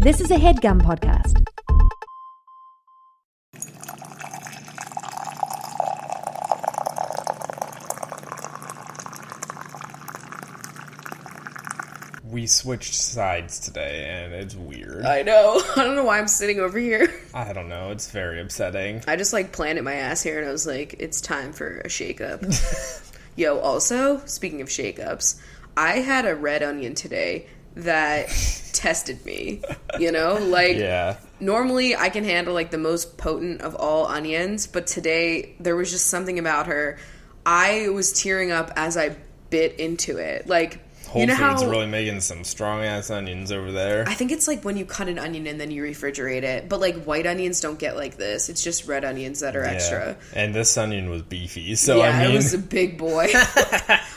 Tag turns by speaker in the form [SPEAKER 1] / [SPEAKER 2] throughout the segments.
[SPEAKER 1] This is a HeadGum podcast.
[SPEAKER 2] We switched sides today, and it's weird.
[SPEAKER 3] I know. I don't know why I'm sitting over here.
[SPEAKER 2] I don't know. It's very upsetting.
[SPEAKER 3] I just, planted my ass here, and I was like, it's time for a shake-up. Yo, also, speaking of shake-ups, I had a red onion today that tested me, you know?
[SPEAKER 2] Yeah.
[SPEAKER 3] Normally I can handle, the most potent of all onions, but today there was just something about her. I was tearing up as I bit into it.
[SPEAKER 2] Whole Foods really making some strong-ass onions over there.
[SPEAKER 3] I think it's when you cut an onion and then you refrigerate it. But, white onions don't get like this. It's just red onions that are extra.
[SPEAKER 2] And this onion was beefy, so
[SPEAKER 3] it was a big boy.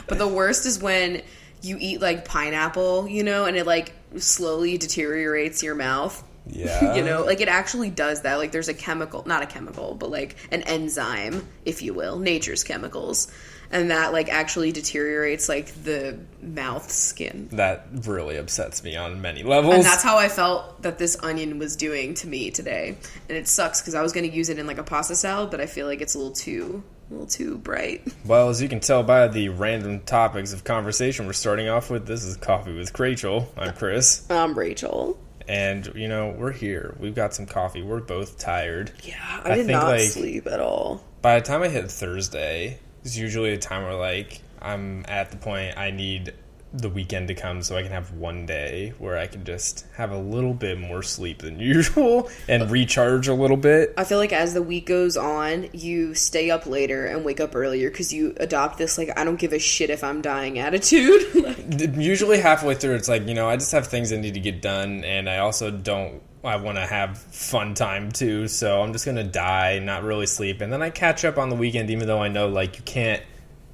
[SPEAKER 3] But the worst is when you eat, pineapple, and it, slowly deteriorates your mouth.
[SPEAKER 2] Yeah.
[SPEAKER 3] It actually does that. There's a chemical, not a chemical, but, an enzyme, if you will, nature's chemicals. And that, actually deteriorates, the mouth skin. That
[SPEAKER 2] really upsets me on many levels.
[SPEAKER 3] And that's how I felt that this onion was doing to me today. And it sucks, because I was going to use it in, a pasta salad, but I feel like it's a little too bright.
[SPEAKER 2] Well, as you can tell by the random topics of conversation we're starting off with, this is Coffee with Crachel. I'm Chris.
[SPEAKER 3] I'm Rachel.
[SPEAKER 2] And, we're here. We've got some coffee. We're both tired.
[SPEAKER 3] Yeah, I did not sleep at all.
[SPEAKER 2] By the time I hit Thursday, it's usually a time where, I'm at the point I need the weekend to come so I can have one day where I can just have a little bit more sleep than usual and recharge a little bit.
[SPEAKER 3] I feel like as the week goes on, you stay up later and wake up earlier because you adopt this, I don't give a shit if I'm dying attitude.
[SPEAKER 2] Usually halfway through, it's I just have things I need to get done, and I also I want to have fun time too, so I'm just going to die, not really sleep, and then I catch up on the weekend, even though I know, you can't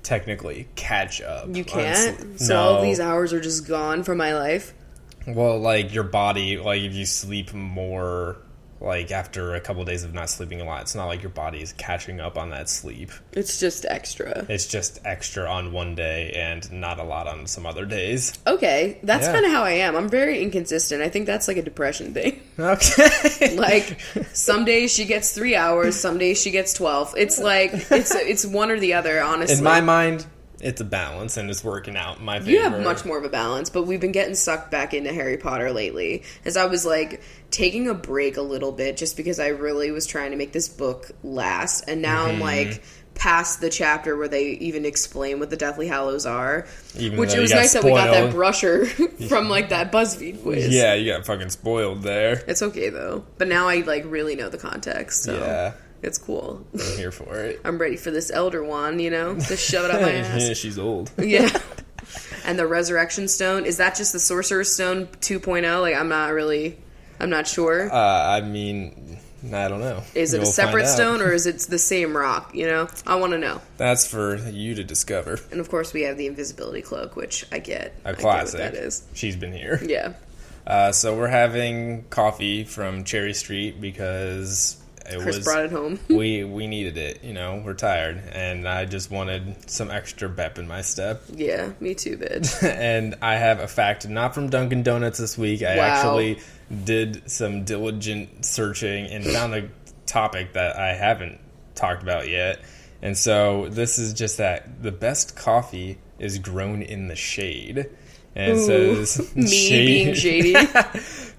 [SPEAKER 2] technically catch up.
[SPEAKER 3] You can't? So
[SPEAKER 2] no.
[SPEAKER 3] All these hours are just gone from my life?
[SPEAKER 2] Well, your body, if you sleep more, after a couple of days of not sleeping a lot, it's not like your body is catching up on that sleep.
[SPEAKER 3] It's just extra.
[SPEAKER 2] It's just extra on one day and not a lot on some other days.
[SPEAKER 3] Okay, that's kind of how I am. I'm very inconsistent. I think that's a depression thing.
[SPEAKER 2] Okay.
[SPEAKER 3] Some days she gets 3 hours, some days she gets 12. It's it's one or the other, honestly.
[SPEAKER 2] In my mind, it's a balance, and it's working out in my favor.
[SPEAKER 3] You have much more of a balance, but we've been getting sucked back into Harry Potter lately. As I was, taking a break a little bit just because I really was trying to make this book last. And now I'm, past the chapter where they even explain what the Deathly Hallows are. Which it was nice that we got that brusher from, that BuzzFeed quiz.
[SPEAKER 2] Yeah, you got fucking spoiled there.
[SPEAKER 3] It's okay, though. But now I, really know the context, so...
[SPEAKER 2] Yeah.
[SPEAKER 3] It's cool.
[SPEAKER 2] I'm here for it.
[SPEAKER 3] I'm ready for this Elder Wand, just shove it up my ass.
[SPEAKER 2] Yeah, she's old.
[SPEAKER 3] Yeah. And the Resurrection Stone, is that just the Sorcerer's Stone 2.0? I'm not sure.
[SPEAKER 2] I don't know.
[SPEAKER 3] Is it a separate stone, or is it the same rock, I want to know.
[SPEAKER 2] That's for you to discover.
[SPEAKER 3] And, of course, we have the invisibility cloak, which I get.
[SPEAKER 2] A classic.
[SPEAKER 3] I get what that is.
[SPEAKER 2] She's been here.
[SPEAKER 3] Yeah.
[SPEAKER 2] So we're having coffee from Cherry Street because...
[SPEAKER 3] Chris brought it home.
[SPEAKER 2] we needed it, we're tired, and I just wanted some extra pep in my step.
[SPEAKER 3] Yeah, me too, bitch.
[SPEAKER 2] And I have a fact, not from Dunkin' Donuts this week. I actually did some diligent searching and found a topic that I haven't talked about yet. And so this is just that the best coffee is grown in the shade. And it says...
[SPEAKER 3] being shady.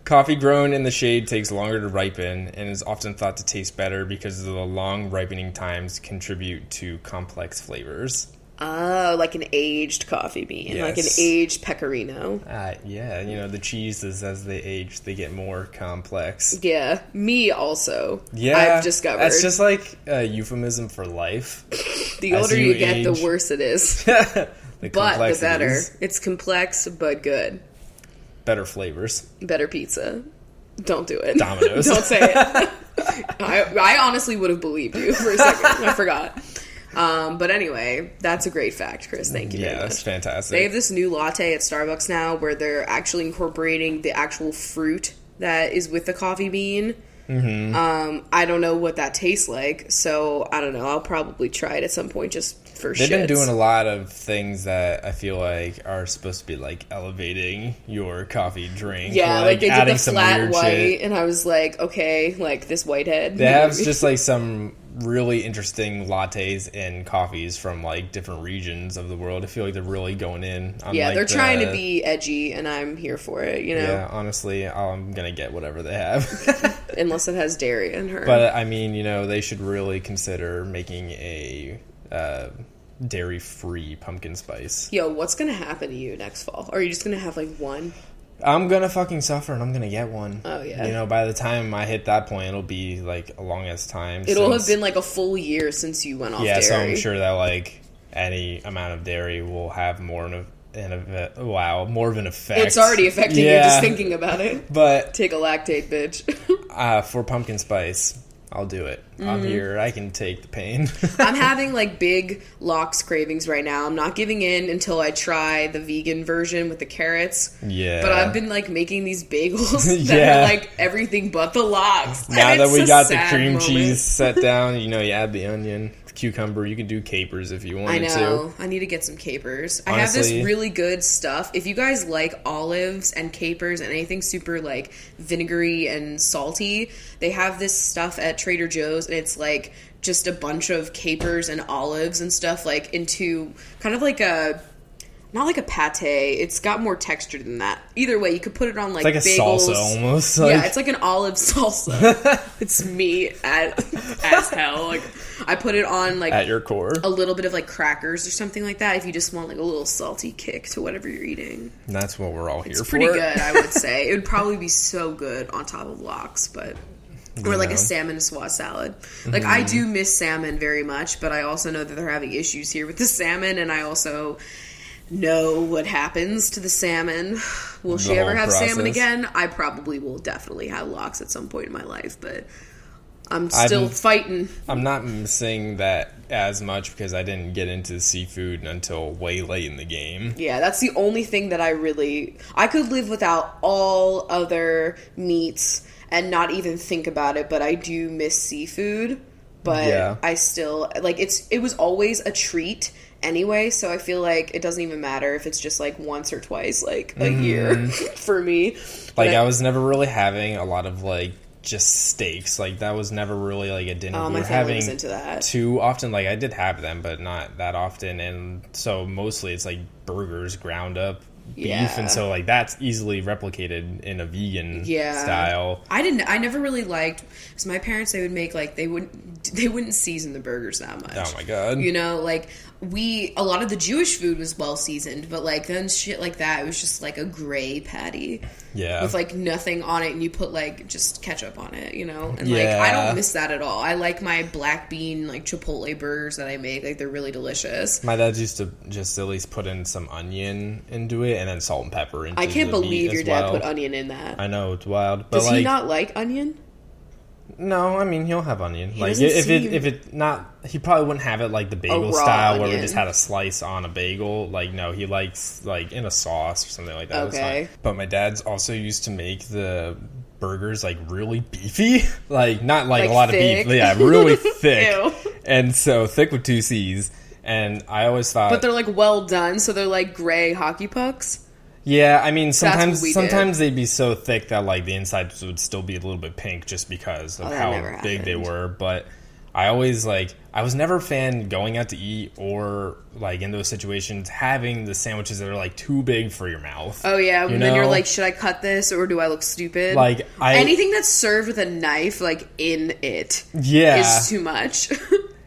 [SPEAKER 2] Coffee grown in the shade takes longer to ripen and is often thought to taste better because of the long ripening times contribute to complex flavors.
[SPEAKER 3] Oh, like an aged coffee bean.
[SPEAKER 2] Yes.
[SPEAKER 3] Like an aged pecorino.
[SPEAKER 2] Yeah, the cheeses, as they age, they get more complex.
[SPEAKER 3] Yeah, me also.
[SPEAKER 2] Yeah,
[SPEAKER 3] I've discovered.
[SPEAKER 2] That's just like a euphemism for life.
[SPEAKER 3] The older you get, the worse it is.
[SPEAKER 2] But
[SPEAKER 3] the better. It's complex, but good.
[SPEAKER 2] Better flavors.
[SPEAKER 3] Better pizza. Don't do it.
[SPEAKER 2] Domino's.
[SPEAKER 3] Don't say it. I honestly would have believed you for a second. I forgot. But anyway, that's a great fact, Chris. Thank you very much.
[SPEAKER 2] Yeah, that's fantastic.
[SPEAKER 3] They have this new latte at Starbucks now where they're actually incorporating the actual fruit that is with the coffee bean.
[SPEAKER 2] Mm-hmm.
[SPEAKER 3] I don't know what that tastes like, so I don't know. I'll probably try it at some point just
[SPEAKER 2] They've been doing a lot of things that I feel like are supposed to be like elevating your coffee drink.
[SPEAKER 3] Yeah, like they did the flat white, shit. And I was like, okay, like this whitehead.
[SPEAKER 2] They have just like some really interesting lattes and coffees from like different regions of the world. I feel like they're really going in on like
[SPEAKER 3] they're trying to be edgy, and I'm here for it, you know?
[SPEAKER 2] Yeah, honestly, I'm gonna get whatever they have.
[SPEAKER 3] Unless it has dairy in her.
[SPEAKER 2] But I mean, you know, they should really consider making a dairy-free pumpkin spice.
[SPEAKER 3] Yo, what's gonna happen to you next fall? Or are you just gonna have like one?
[SPEAKER 2] I'm gonna fucking suffer, and I'm gonna get one.
[SPEAKER 3] Oh, yeah.
[SPEAKER 2] You know, by the time I hit that point, it'll be, like, a long-ass time.
[SPEAKER 3] It'll have been, like, a full year since you went off dairy.
[SPEAKER 2] Yeah, so I'm sure that, like, any amount of dairy will have more of an effect.
[SPEAKER 3] It's already affecting you just thinking about it.
[SPEAKER 2] But
[SPEAKER 3] take a lactate, bitch.
[SPEAKER 2] For pumpkin spice, I'll do it. I'm here. I can take the pain.
[SPEAKER 3] I'm having, like, big lox cravings right now. I'm not giving in until I try the vegan version with the carrots.
[SPEAKER 2] Yeah.
[SPEAKER 3] But I've been, like, making these bagels that are, like, everything but the lox.
[SPEAKER 2] Now that we got the cream cheese set down, you know, you add the onion, cucumber. You can do capers if you wanted to.
[SPEAKER 3] I know. I need to get some capers. Honestly, I have this really good stuff. If you guys like olives and capers and anything super, like, vinegary and salty, they have this stuff at Trader Joe's, and it's like just a bunch of capers and olives and stuff, like, into kind of like a, not like a pate. It's got more texture than that. Either way, you could put it on like
[SPEAKER 2] it's like
[SPEAKER 3] bagels.
[SPEAKER 2] A salsa almost.
[SPEAKER 3] Like. Yeah, it's like an olive salsa. It's me as hell. Like, I put it on like
[SPEAKER 2] at your core,
[SPEAKER 3] a little bit of like crackers or something like that. If you just want like a little salty kick to whatever you're eating.
[SPEAKER 2] And that's what we're all here for.
[SPEAKER 3] It's pretty good, I would say. It would probably be so good on top of lox, but. Or like a salmon swa salad. Like, I do miss salmon very much, but I also know that they're having issues here with the salmon, and I also know what happens to the salmon. Will she ever have salmon again? I probably will definitely have lox at some point in my life, but I'm still fighting.
[SPEAKER 2] I'm not missing that as much because I didn't get into seafood until way late in the game.
[SPEAKER 3] Yeah, that's the only thing that I could live without all other meats and not even think about it, but I do miss seafood. But I still, like, it was always a treat anyway, so I feel like it doesn't even matter if it's just, like, once or twice, like, a year for me.
[SPEAKER 2] Like, I was never really having a lot of, like, just steaks. Like, that was never really, like, a dinner.
[SPEAKER 3] My family was into that.
[SPEAKER 2] Too often. Like, I did have them, but not that often. And so, mostly, it's, like, burgers, ground up beef, and so like that's easily replicated in a vegan style.
[SPEAKER 3] I never really liked, because my parents, they would make like they wouldn't season the burgers that much.
[SPEAKER 2] Oh my god.
[SPEAKER 3] You know, like a lot of the Jewish food was well seasoned, but like then shit like that, it was just like a gray patty. Yeah. With like nothing on it, and you put like just ketchup on it, you know? And like I don't miss that at all. I like my black bean like Chipotle burgers that I make. Like they're really delicious.
[SPEAKER 2] My dad used to just at least put in some onion into it and then salt and pepper into it.
[SPEAKER 3] I can't believe your dad put onion in that.
[SPEAKER 2] I know, it's wild. But
[SPEAKER 3] does he not like onion?
[SPEAKER 2] No, I mean he'll have onion. Like if it not, he probably wouldn't have it like the bagel style where we just had a slice on a bagel. Like no, he likes like in a sauce or something like that.
[SPEAKER 3] Okay.
[SPEAKER 2] But my dad's also used to make the burgers like really beefy, like not like a lot
[SPEAKER 3] thick.
[SPEAKER 2] of beef. Yeah, really thick. And so thick with 2 C's. And I always thought,
[SPEAKER 3] but they're like well done, so they're like gray hockey pucks.
[SPEAKER 2] Yeah, I mean, sometimes they'd be so thick that, like, the insides would still be a little bit pink just because of how big they were. But I always, like, I was never a fan going out to eat or, like, in those situations, having the sandwiches that are, like, too big for your mouth.
[SPEAKER 3] Oh, yeah. And then you're like, should I cut this or do I look stupid?
[SPEAKER 2] Like,
[SPEAKER 3] anything that's served with a knife, like, in it is too much.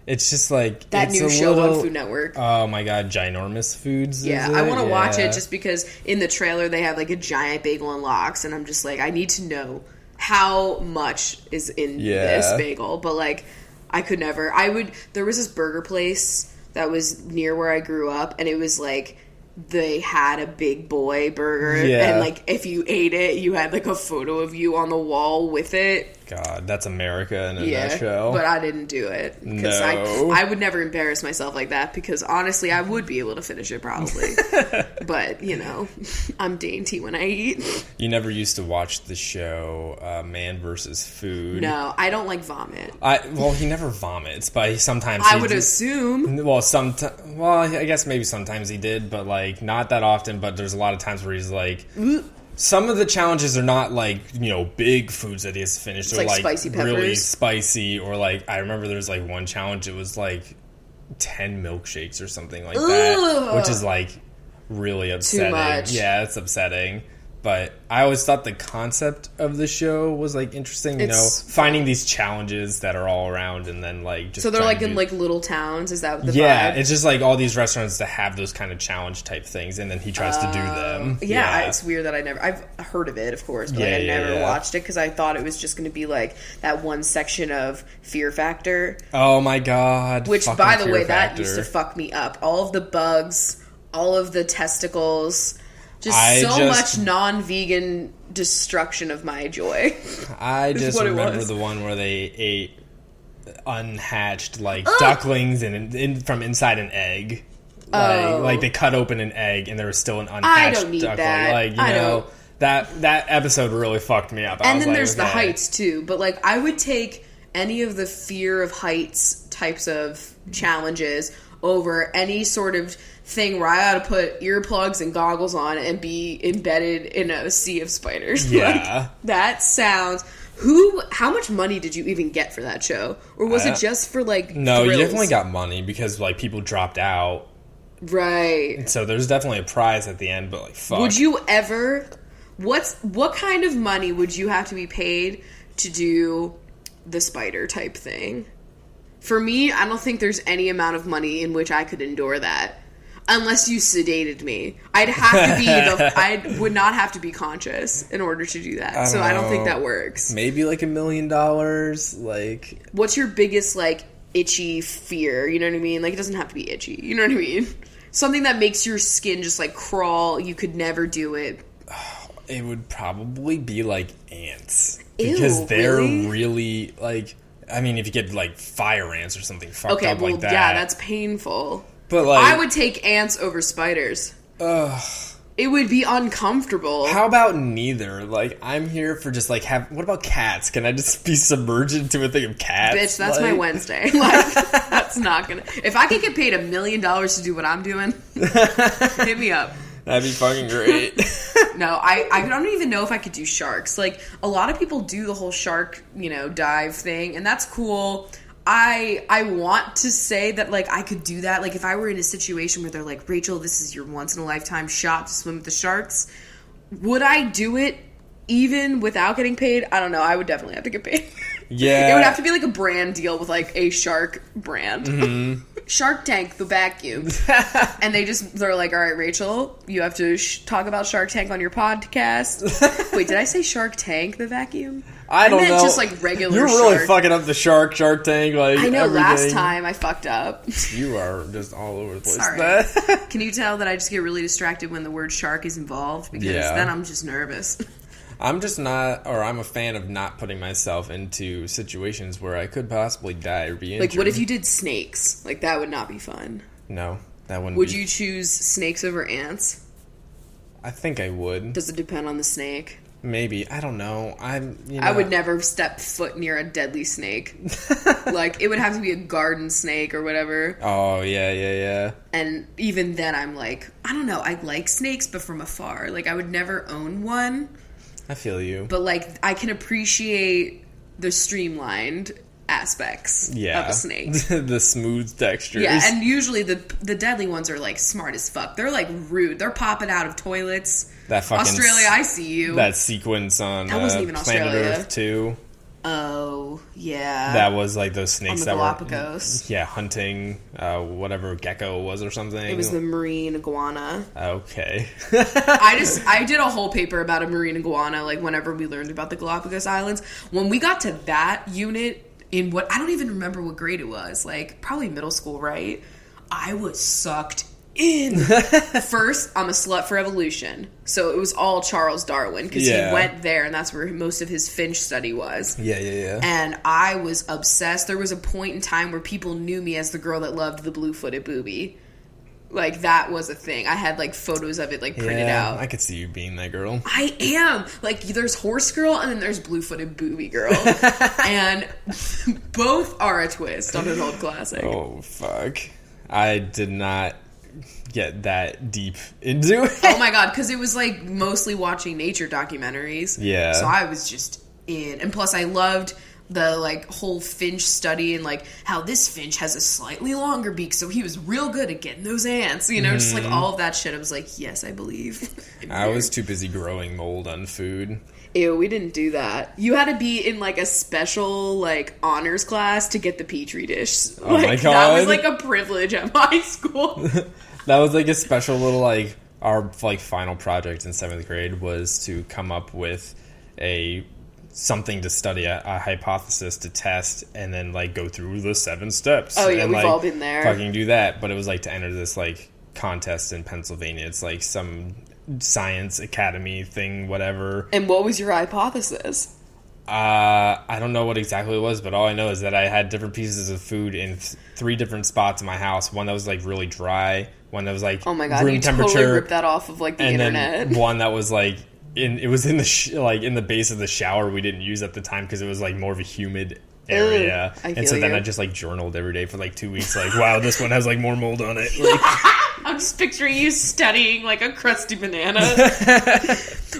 [SPEAKER 2] It's just like
[SPEAKER 3] that new show on Food Network.
[SPEAKER 2] Oh my god, Ginormous Foods.
[SPEAKER 3] Yeah, I want to watch it just because in the trailer they have like a giant bagel and lox, and I'm just like, I need to know how much is in this bagel. But like, I could never. There was this burger place that was near where I grew up, and it was like they had a big boy burger, and like if you ate it, you had like a photo of you on the wall with it.
[SPEAKER 2] God, that's America in a nutshell.
[SPEAKER 3] But I didn't do it. Because I would never embarrass myself like that, because honestly, I would be able to finish it probably. But, you know, I'm dainty when I eat.
[SPEAKER 2] You never used to watch the show Man vs. Food?
[SPEAKER 3] No, I don't like vomit.
[SPEAKER 2] Well, he never vomits, but sometimes
[SPEAKER 3] I would assume.
[SPEAKER 2] Well, I guess maybe sometimes he did, but, like, not that often. But there's a lot of times where he's like... Some of the challenges are not, like, you know, big foods that he has to finish. They're, like
[SPEAKER 3] spicy peppers.
[SPEAKER 2] Really spicy. Or, like, I remember there's, like, one challenge. It was, like, 10 milkshakes or something like that. Which is, like, really upsetting.
[SPEAKER 3] Too much.
[SPEAKER 2] Yeah, it's upsetting. But I always thought the concept of the show was, like, interesting. You know, finding these challenges that are all around and then, like, just...
[SPEAKER 3] So they're, like, in, like, little towns? Is that the vibe?
[SPEAKER 2] Yeah, it's just, like, all these restaurants that have those kind of challenge-type things, and then he tries to do them.
[SPEAKER 3] Yeah, it's weird that I've heard of it, of course, but I never watched it, because I thought it was just going to be, like, that one section of Fear Factor.
[SPEAKER 2] Oh, my God.
[SPEAKER 3] Which, by the way, that used to fuck me up. All of the bugs, all of the testicles... Just much non-vegan destruction of my joy.
[SPEAKER 2] I just remember the one where they ate unhatched, like, ducklings from inside an egg. Like, they cut open an egg and there was still an unhatched
[SPEAKER 3] I don't need
[SPEAKER 2] duckling.
[SPEAKER 3] that.
[SPEAKER 2] Like, you know, that episode really fucked me up.
[SPEAKER 3] And then there's the heights, too. But, like, I would take any of the fear of heights types of challenges over any sort of thing where I ought to put earplugs and goggles on and be embedded in a sea of spiders.
[SPEAKER 2] Yeah.
[SPEAKER 3] Like, that sounds... How much money did you even get for that show? Or was it just for, like,
[SPEAKER 2] No,
[SPEAKER 3] thrills?
[SPEAKER 2] You definitely got money because, like, people dropped out.
[SPEAKER 3] Right.
[SPEAKER 2] So there's definitely a prize at the end, but, like, fuck.
[SPEAKER 3] Would you ever... What kind of money would you have to be paid to do the spider type thing? For me, I don't think there's any amount of money in which I could endure that. Unless you sedated me. I'd have to be I would not have to be conscious in order to do that. I don't think that works.
[SPEAKER 2] Maybe like $1 million, like...
[SPEAKER 3] What's your biggest, like, itchy fear? You know what I mean? Like, it doesn't have to be itchy. You know what I mean? Something that makes your skin just, like, crawl. You could never do it.
[SPEAKER 2] It would probably be, like, ants. Because they're really, like... I mean, if you get, like, fire ants or something fucked up like that...
[SPEAKER 3] yeah, that's painful.
[SPEAKER 2] But, like...
[SPEAKER 3] I would take ants over spiders.
[SPEAKER 2] Ugh.
[SPEAKER 3] It would be uncomfortable.
[SPEAKER 2] How about neither? Like, I'm here for just, like, what about cats? Can I just be submerged into a thing of cats?
[SPEAKER 3] Bitch, that's my Wednesday. Like, that's not gonna... If I could get paid $1 million to do what I'm doing, hit me up.
[SPEAKER 2] That'd be fucking great.
[SPEAKER 3] No, I don't even know if I could do sharks. Like, a lot of people do the whole shark, you know, dive thing, and that's cool. I want to say that, like, I could do that. Like, if I were in a situation where they're like, Rachel, this is your once-in-a-lifetime shot to swim with the sharks, would I do it even without getting paid? I don't know. I would definitely have to get paid.
[SPEAKER 2] Yeah.
[SPEAKER 3] It would have to be, like, a brand deal with, like, a shark brand. Mm-hmm. Shark Tank, the vacuum. And they're like, all right, Rachel, you have to talk about Shark Tank on your podcast. Wait, did I say Shark Tank, the vacuum?
[SPEAKER 2] I don't know.
[SPEAKER 3] Just like regular
[SPEAKER 2] You're really fucking up the Shark Tank. Like,
[SPEAKER 3] I know,
[SPEAKER 2] everything.
[SPEAKER 3] last time I fucked up.
[SPEAKER 2] You are just all over the place.
[SPEAKER 3] Sorry. Can you tell that I just get really distracted when the word shark is involved? Because then I'm just nervous.
[SPEAKER 2] I'm just not, or I'm a fan of not putting myself into situations where I could possibly die or be injured.
[SPEAKER 3] Like, what if you did snakes? Like, that would not be fun.
[SPEAKER 2] No, that wouldn't
[SPEAKER 3] Would you choose snakes over ants?
[SPEAKER 2] I think I would.
[SPEAKER 3] Does it depend on the snake?
[SPEAKER 2] Maybe. I don't know.
[SPEAKER 3] I would never step foot near a deadly snake. Like, it would have to be a garden snake or whatever.
[SPEAKER 2] Oh, yeah.
[SPEAKER 3] And even then, I'm like, I don't know. I like snakes, but from afar. Like, I would never own one.
[SPEAKER 2] I feel you.
[SPEAKER 3] But, like, I can appreciate the streamlined aspects of a snake.
[SPEAKER 2] The smooth textures.
[SPEAKER 3] Yeah, and usually the deadly ones are, like, smart as fuck. They're, like, rude. They're popping out of toilets.
[SPEAKER 2] That fucking...
[SPEAKER 3] Australia, I see you.
[SPEAKER 2] That sequence on
[SPEAKER 3] that wasn't even
[SPEAKER 2] Planet
[SPEAKER 3] Australia.
[SPEAKER 2] Earth 2.
[SPEAKER 3] Oh, yeah.
[SPEAKER 2] That was, like, those snakes
[SPEAKER 3] that
[SPEAKER 2] Galapagos. Were... hunting whatever gecko was or something.
[SPEAKER 3] It was the marine iguana.
[SPEAKER 2] Okay.
[SPEAKER 3] I did a whole paper about a marine iguana, like, whenever we learned about the Galapagos Islands. When we got to that unit, in what... I don't even remember what grade it was. Like, probably middle school, right? I was sucked in. First, I'm a slut for evolution. So it was all Charles Darwin because he went there and that's where most of his finch study was.
[SPEAKER 2] Yeah.
[SPEAKER 3] And I was obsessed. There was a point in time where people knew me as the girl that loved the blue-footed booby. Like, that was a thing. I had, like, photos of it, like, printed out.
[SPEAKER 2] I could see you being that girl.
[SPEAKER 3] I am. Like, there's horse girl and then there's blue-footed booby girl. And both are a twist on an old classic.
[SPEAKER 2] Oh, fuck. I did not get that deep into it.
[SPEAKER 3] Oh, my God. Because it was, like, mostly watching nature documentaries.
[SPEAKER 2] Yeah.
[SPEAKER 3] So I was just in. And plus, I loved the, like, whole finch study and, like, how this finch has a slightly longer beak, so he was real good at getting those ants, you know, just, like, all of that shit. I was like, yes, I believe.
[SPEAKER 2] I was too busy growing mold on food.
[SPEAKER 3] Ew, we didn't do that. You had to be in, like, a special, like, honors class to get the Petri dish.
[SPEAKER 2] Oh,
[SPEAKER 3] like,
[SPEAKER 2] my God.
[SPEAKER 3] That was, like, a privilege at my school.
[SPEAKER 2] That was, like, a special little, like, our, like, final project in 7th grade was to come up with something to study, a hypothesis to test, and then, like, go through the 7 steps.
[SPEAKER 3] Oh, yeah,
[SPEAKER 2] and,
[SPEAKER 3] we've
[SPEAKER 2] like,
[SPEAKER 3] all been there.
[SPEAKER 2] Fucking do that. But it was, like, to enter this, like, contest in Pennsylvania. It's, like, some science academy thing, whatever.
[SPEAKER 3] And what was your hypothesis?
[SPEAKER 2] I don't know what exactly it was, but all I know is that I had different pieces of food in 3 different spots in my house. One that was, like, really dry. One that was, like,
[SPEAKER 3] oh my God,
[SPEAKER 2] room
[SPEAKER 3] you
[SPEAKER 2] temperature.
[SPEAKER 3] Totally ripped that off of, like, the internet.
[SPEAKER 2] And then one that was, like, it was in the like in the base of the shower we didn't use at the time because it was, like, more of a humid area. And so then I just, like, journaled every day for, like, 2 weeks. Like, wow, this one has, like, more mold on it. Like,
[SPEAKER 3] I'm just picturing you studying like a crusty banana.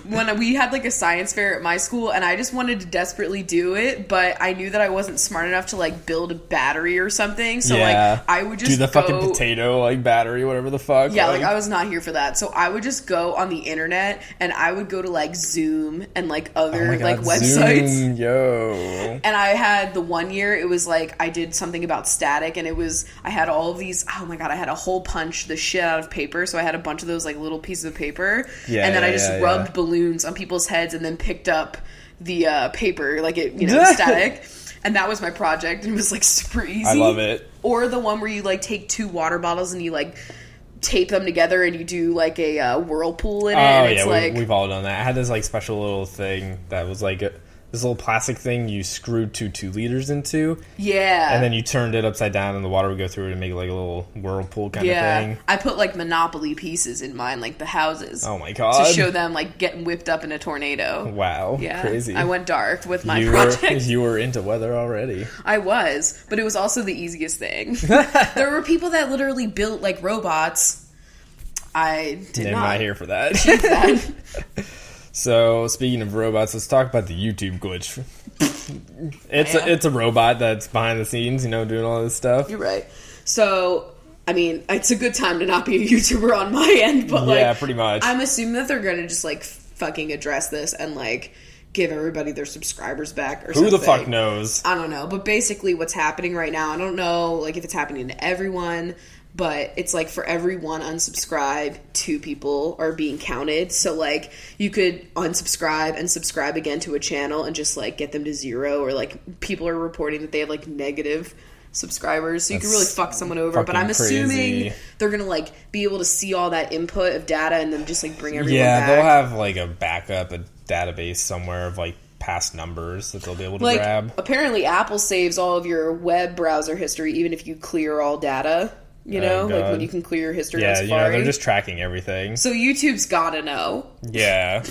[SPEAKER 3] When we had like a science fair at my school, and I just wanted to desperately do it, but I knew that I wasn't smart enough to like build a battery or something. So like I would just
[SPEAKER 2] do the fucking potato like battery, whatever the fuck.
[SPEAKER 3] Yeah, like I was not here for that. So I would just go on the internet and I would go to like Zoom and like other like websites.
[SPEAKER 2] Zoom, yo.
[SPEAKER 3] And I had the one year it was like I did something about static, and it was I had all of these. Oh my God, I had a hole punch the shit out of paper. So I had a bunch of those like little pieces of paper, and then I just rubbed balloons on people's heads and then picked up the paper like it, you know, static. And that was my project. It was like super easy.
[SPEAKER 2] I love it.
[SPEAKER 3] Or the one where you like take 2 water bottles and you like tape them together and you do like a whirlpool in it.
[SPEAKER 2] Oh,
[SPEAKER 3] and it's
[SPEAKER 2] yeah,
[SPEAKER 3] like,
[SPEAKER 2] we've all done that. I had this like special little thing that was like this little plastic thing you screwed 2 liters into.
[SPEAKER 3] Yeah.
[SPEAKER 2] And then you turned it upside down and the water would go through it and make it like a little whirlpool kind of thing.
[SPEAKER 3] I put like Monopoly pieces in mine, like the houses.
[SPEAKER 2] Oh my God.
[SPEAKER 3] To show them like getting whipped up in a tornado.
[SPEAKER 2] Wow.
[SPEAKER 3] Yeah.
[SPEAKER 2] Crazy.
[SPEAKER 3] I went dark with my project.
[SPEAKER 2] You were into weather already.
[SPEAKER 3] I was, but it was also the easiest thing. There were people that literally built like robots. I did not.
[SPEAKER 2] I'm not here for that. So, speaking of robots, let's talk about the YouTube glitch. It's a robot that's behind the scenes, you know, doing all this stuff.
[SPEAKER 3] You're right. So, I mean, it's a good time to not be a YouTuber on my end, but like...
[SPEAKER 2] Yeah, pretty much.
[SPEAKER 3] I'm assuming that they're gonna just, like, fucking address this and, like, give everybody their subscribers back or something.
[SPEAKER 2] Who the fuck knows?
[SPEAKER 3] I don't know. But basically what's happening right now, I don't know, like, if it's happening to everyone... But it's like for every 1 unsubscribe, 2 people are being counted. So like you could unsubscribe and subscribe again to a channel and just like get them to 0, or like people are reporting that they have like negative subscribers. So you can really fuck someone over. But I'm assuming they're going to like be able to see all that input of data and then just like bring everyone back.
[SPEAKER 2] Yeah, they'll have like a backup, a database somewhere of like past numbers that they'll be able to grab.
[SPEAKER 3] Apparently Apple saves all of your web browser history even if you clear all data. You know, like when you can clear your history on Safari.
[SPEAKER 2] Yeah, they're just tracking everything.
[SPEAKER 3] So YouTube's gotta know.
[SPEAKER 2] Yeah.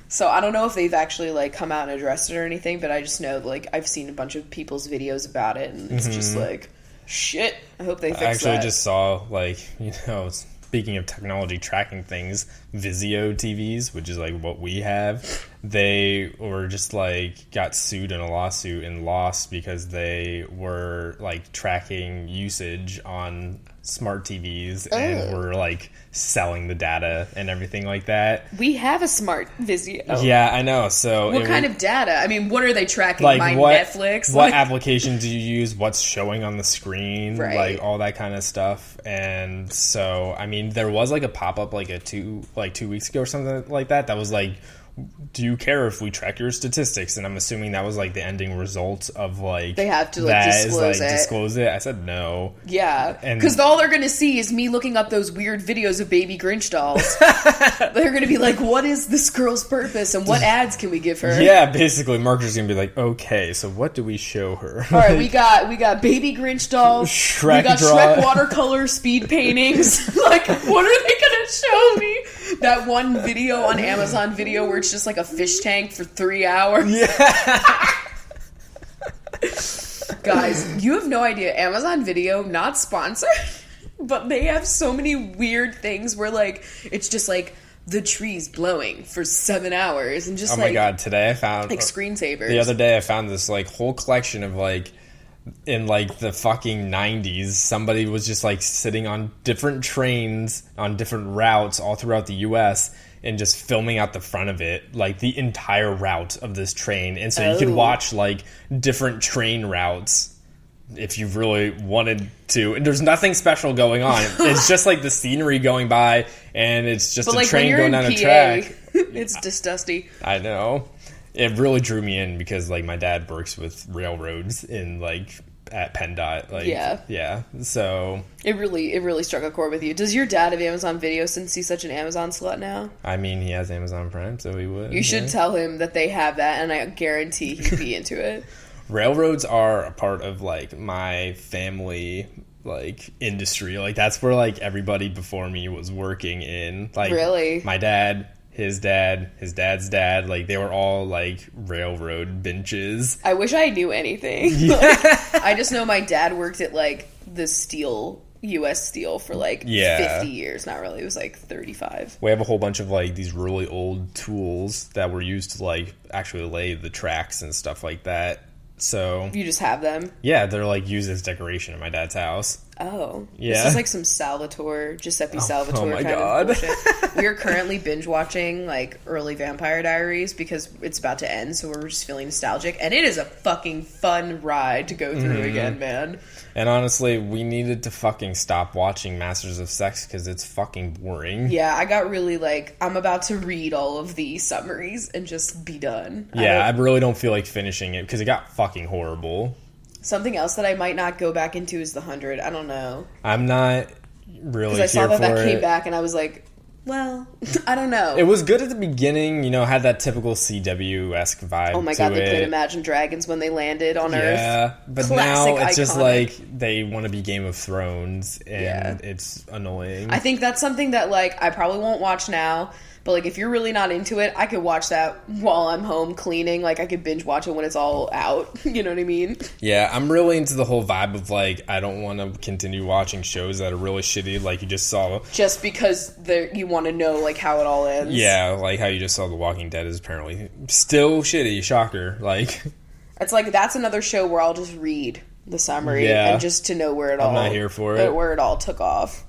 [SPEAKER 3] So I don't know if they've actually like come out and addressed it or anything, but I just know like I've seen a bunch of people's videos about it, and it's just like, shit. I hope they fix that.
[SPEAKER 2] I actually just saw like, you know, speaking of technology tracking things, Vizio TVs, which is like what we have, they were just like got sued in a lawsuit and lost because they were like tracking usage on smart TVs and were like selling the data and everything like that.
[SPEAKER 3] We have a smart Vizio.
[SPEAKER 2] Yeah, I know. So
[SPEAKER 3] what kind of data? I mean, what are they tracking?
[SPEAKER 2] Like
[SPEAKER 3] Netflix?
[SPEAKER 2] What application do you use? What's showing on the screen?
[SPEAKER 3] Right.
[SPEAKER 2] Like all that kind of stuff. And so, I mean, there was like a pop up like 2 weeks ago or something like that. That was like, do you care if we track your statistics? And I'm assuming that was like the ending result of like
[SPEAKER 3] they have to like
[SPEAKER 2] disclose it. I said no.
[SPEAKER 3] Yeah, because all they're gonna see is me looking up those weird videos of baby Grinch dolls. They're gonna be like, what is this girl's purpose and what ads can we give her?
[SPEAKER 2] Yeah, basically marketers gonna be like, okay, so what do we show her?
[SPEAKER 3] All right, we got baby Grinch dolls, Shrek watercolor speed paintings. Like, what are they gonna show me? That one video on Amazon Video where it's just like a fish tank for 3 hours.
[SPEAKER 2] Yeah.
[SPEAKER 3] Guys, you have no idea. Amazon Video, not sponsored, but they have so many weird things where like it's just like the trees blowing for 7 hours and just
[SPEAKER 2] oh my god, today I found
[SPEAKER 3] like screensavers.
[SPEAKER 2] The other day I found this like whole collection of like in like the fucking 90s, somebody was just like sitting on different trains on different routes all throughout the US and just filming out the front of it, like the entire route of this train. And so you could watch like different train routes if you really wanted to. And there's nothing special going on. It's just like the scenery going by and it's just a train going down a track.
[SPEAKER 3] It's just dusty.
[SPEAKER 2] I know. It really drew me in because like my dad works with railroads in like at PennDOT. Like, yeah. So
[SPEAKER 3] it really struck a chord with you. Does your dad have Amazon Video since he's such an Amazon slut now?
[SPEAKER 2] I mean, he has Amazon Prime, so he would.
[SPEAKER 3] You should tell him that they have that, and I guarantee he'd be into it.
[SPEAKER 2] Railroads are a part of like my family like industry. Like that's where like everybody before me was working in. Like
[SPEAKER 3] really,
[SPEAKER 2] my dad. His dad's dad, like they were all like railroad benches.
[SPEAKER 3] I wish I knew anything.
[SPEAKER 2] Yeah.
[SPEAKER 3] Like, I just know my dad worked at like the steel, U.S. Steel for like 50 years. Not really, it was like 35.
[SPEAKER 2] We have a whole bunch of like these really old tools that were used to like actually lay the tracks and stuff like that. So
[SPEAKER 3] you just have them?
[SPEAKER 2] Yeah, they're like used as decoration in my dad's house.
[SPEAKER 3] Oh.
[SPEAKER 2] Yeah.
[SPEAKER 3] This is like some Giuseppe Salvatore
[SPEAKER 2] my
[SPEAKER 3] kind
[SPEAKER 2] God.
[SPEAKER 3] of bullshit. We are currently binge watching like early Vampire Diaries because it's about to end, so we're just feeling nostalgic. And it is a fucking fun ride to go through again, man.
[SPEAKER 2] And honestly, we needed to fucking stop watching Masters of Sex because it's fucking boring.
[SPEAKER 3] Yeah, I got really like, I'm about to read all of the summaries and just be done.
[SPEAKER 2] Yeah, I really don't feel like finishing it because it got fucking horrible.
[SPEAKER 3] Something else that I might not go back into is The 100. I don't know.
[SPEAKER 2] I'm not really
[SPEAKER 3] because I saw that came back and I was like, well, I don't know.
[SPEAKER 2] It was good at the beginning, you know, had that typical CW-esque vibe.
[SPEAKER 3] Oh my god, they played Imagine Dragons when they landed on Earth.
[SPEAKER 2] Yeah, but
[SPEAKER 3] classic,
[SPEAKER 2] now it's just
[SPEAKER 3] iconic.
[SPEAKER 2] like they want to be Game of Thrones, and it's annoying.
[SPEAKER 3] I think that's something that like I probably won't watch now. But, like, if you're really not into it, I could watch that while I'm home cleaning. Like, I could binge watch it when it's all out. You know what I mean?
[SPEAKER 2] Yeah, I'm really into the whole vibe of, like, I don't want to continue watching shows that are really shitty, like you just saw.
[SPEAKER 3] Just because you want to know, like, how it all ends.
[SPEAKER 2] Yeah, like how you just saw The Walking Dead is apparently still shitty. Shocker. Like,
[SPEAKER 3] it's like, that's another show where I'll just read the summary and just to know where it all...
[SPEAKER 2] I'm not here for it.
[SPEAKER 3] Where it all took off.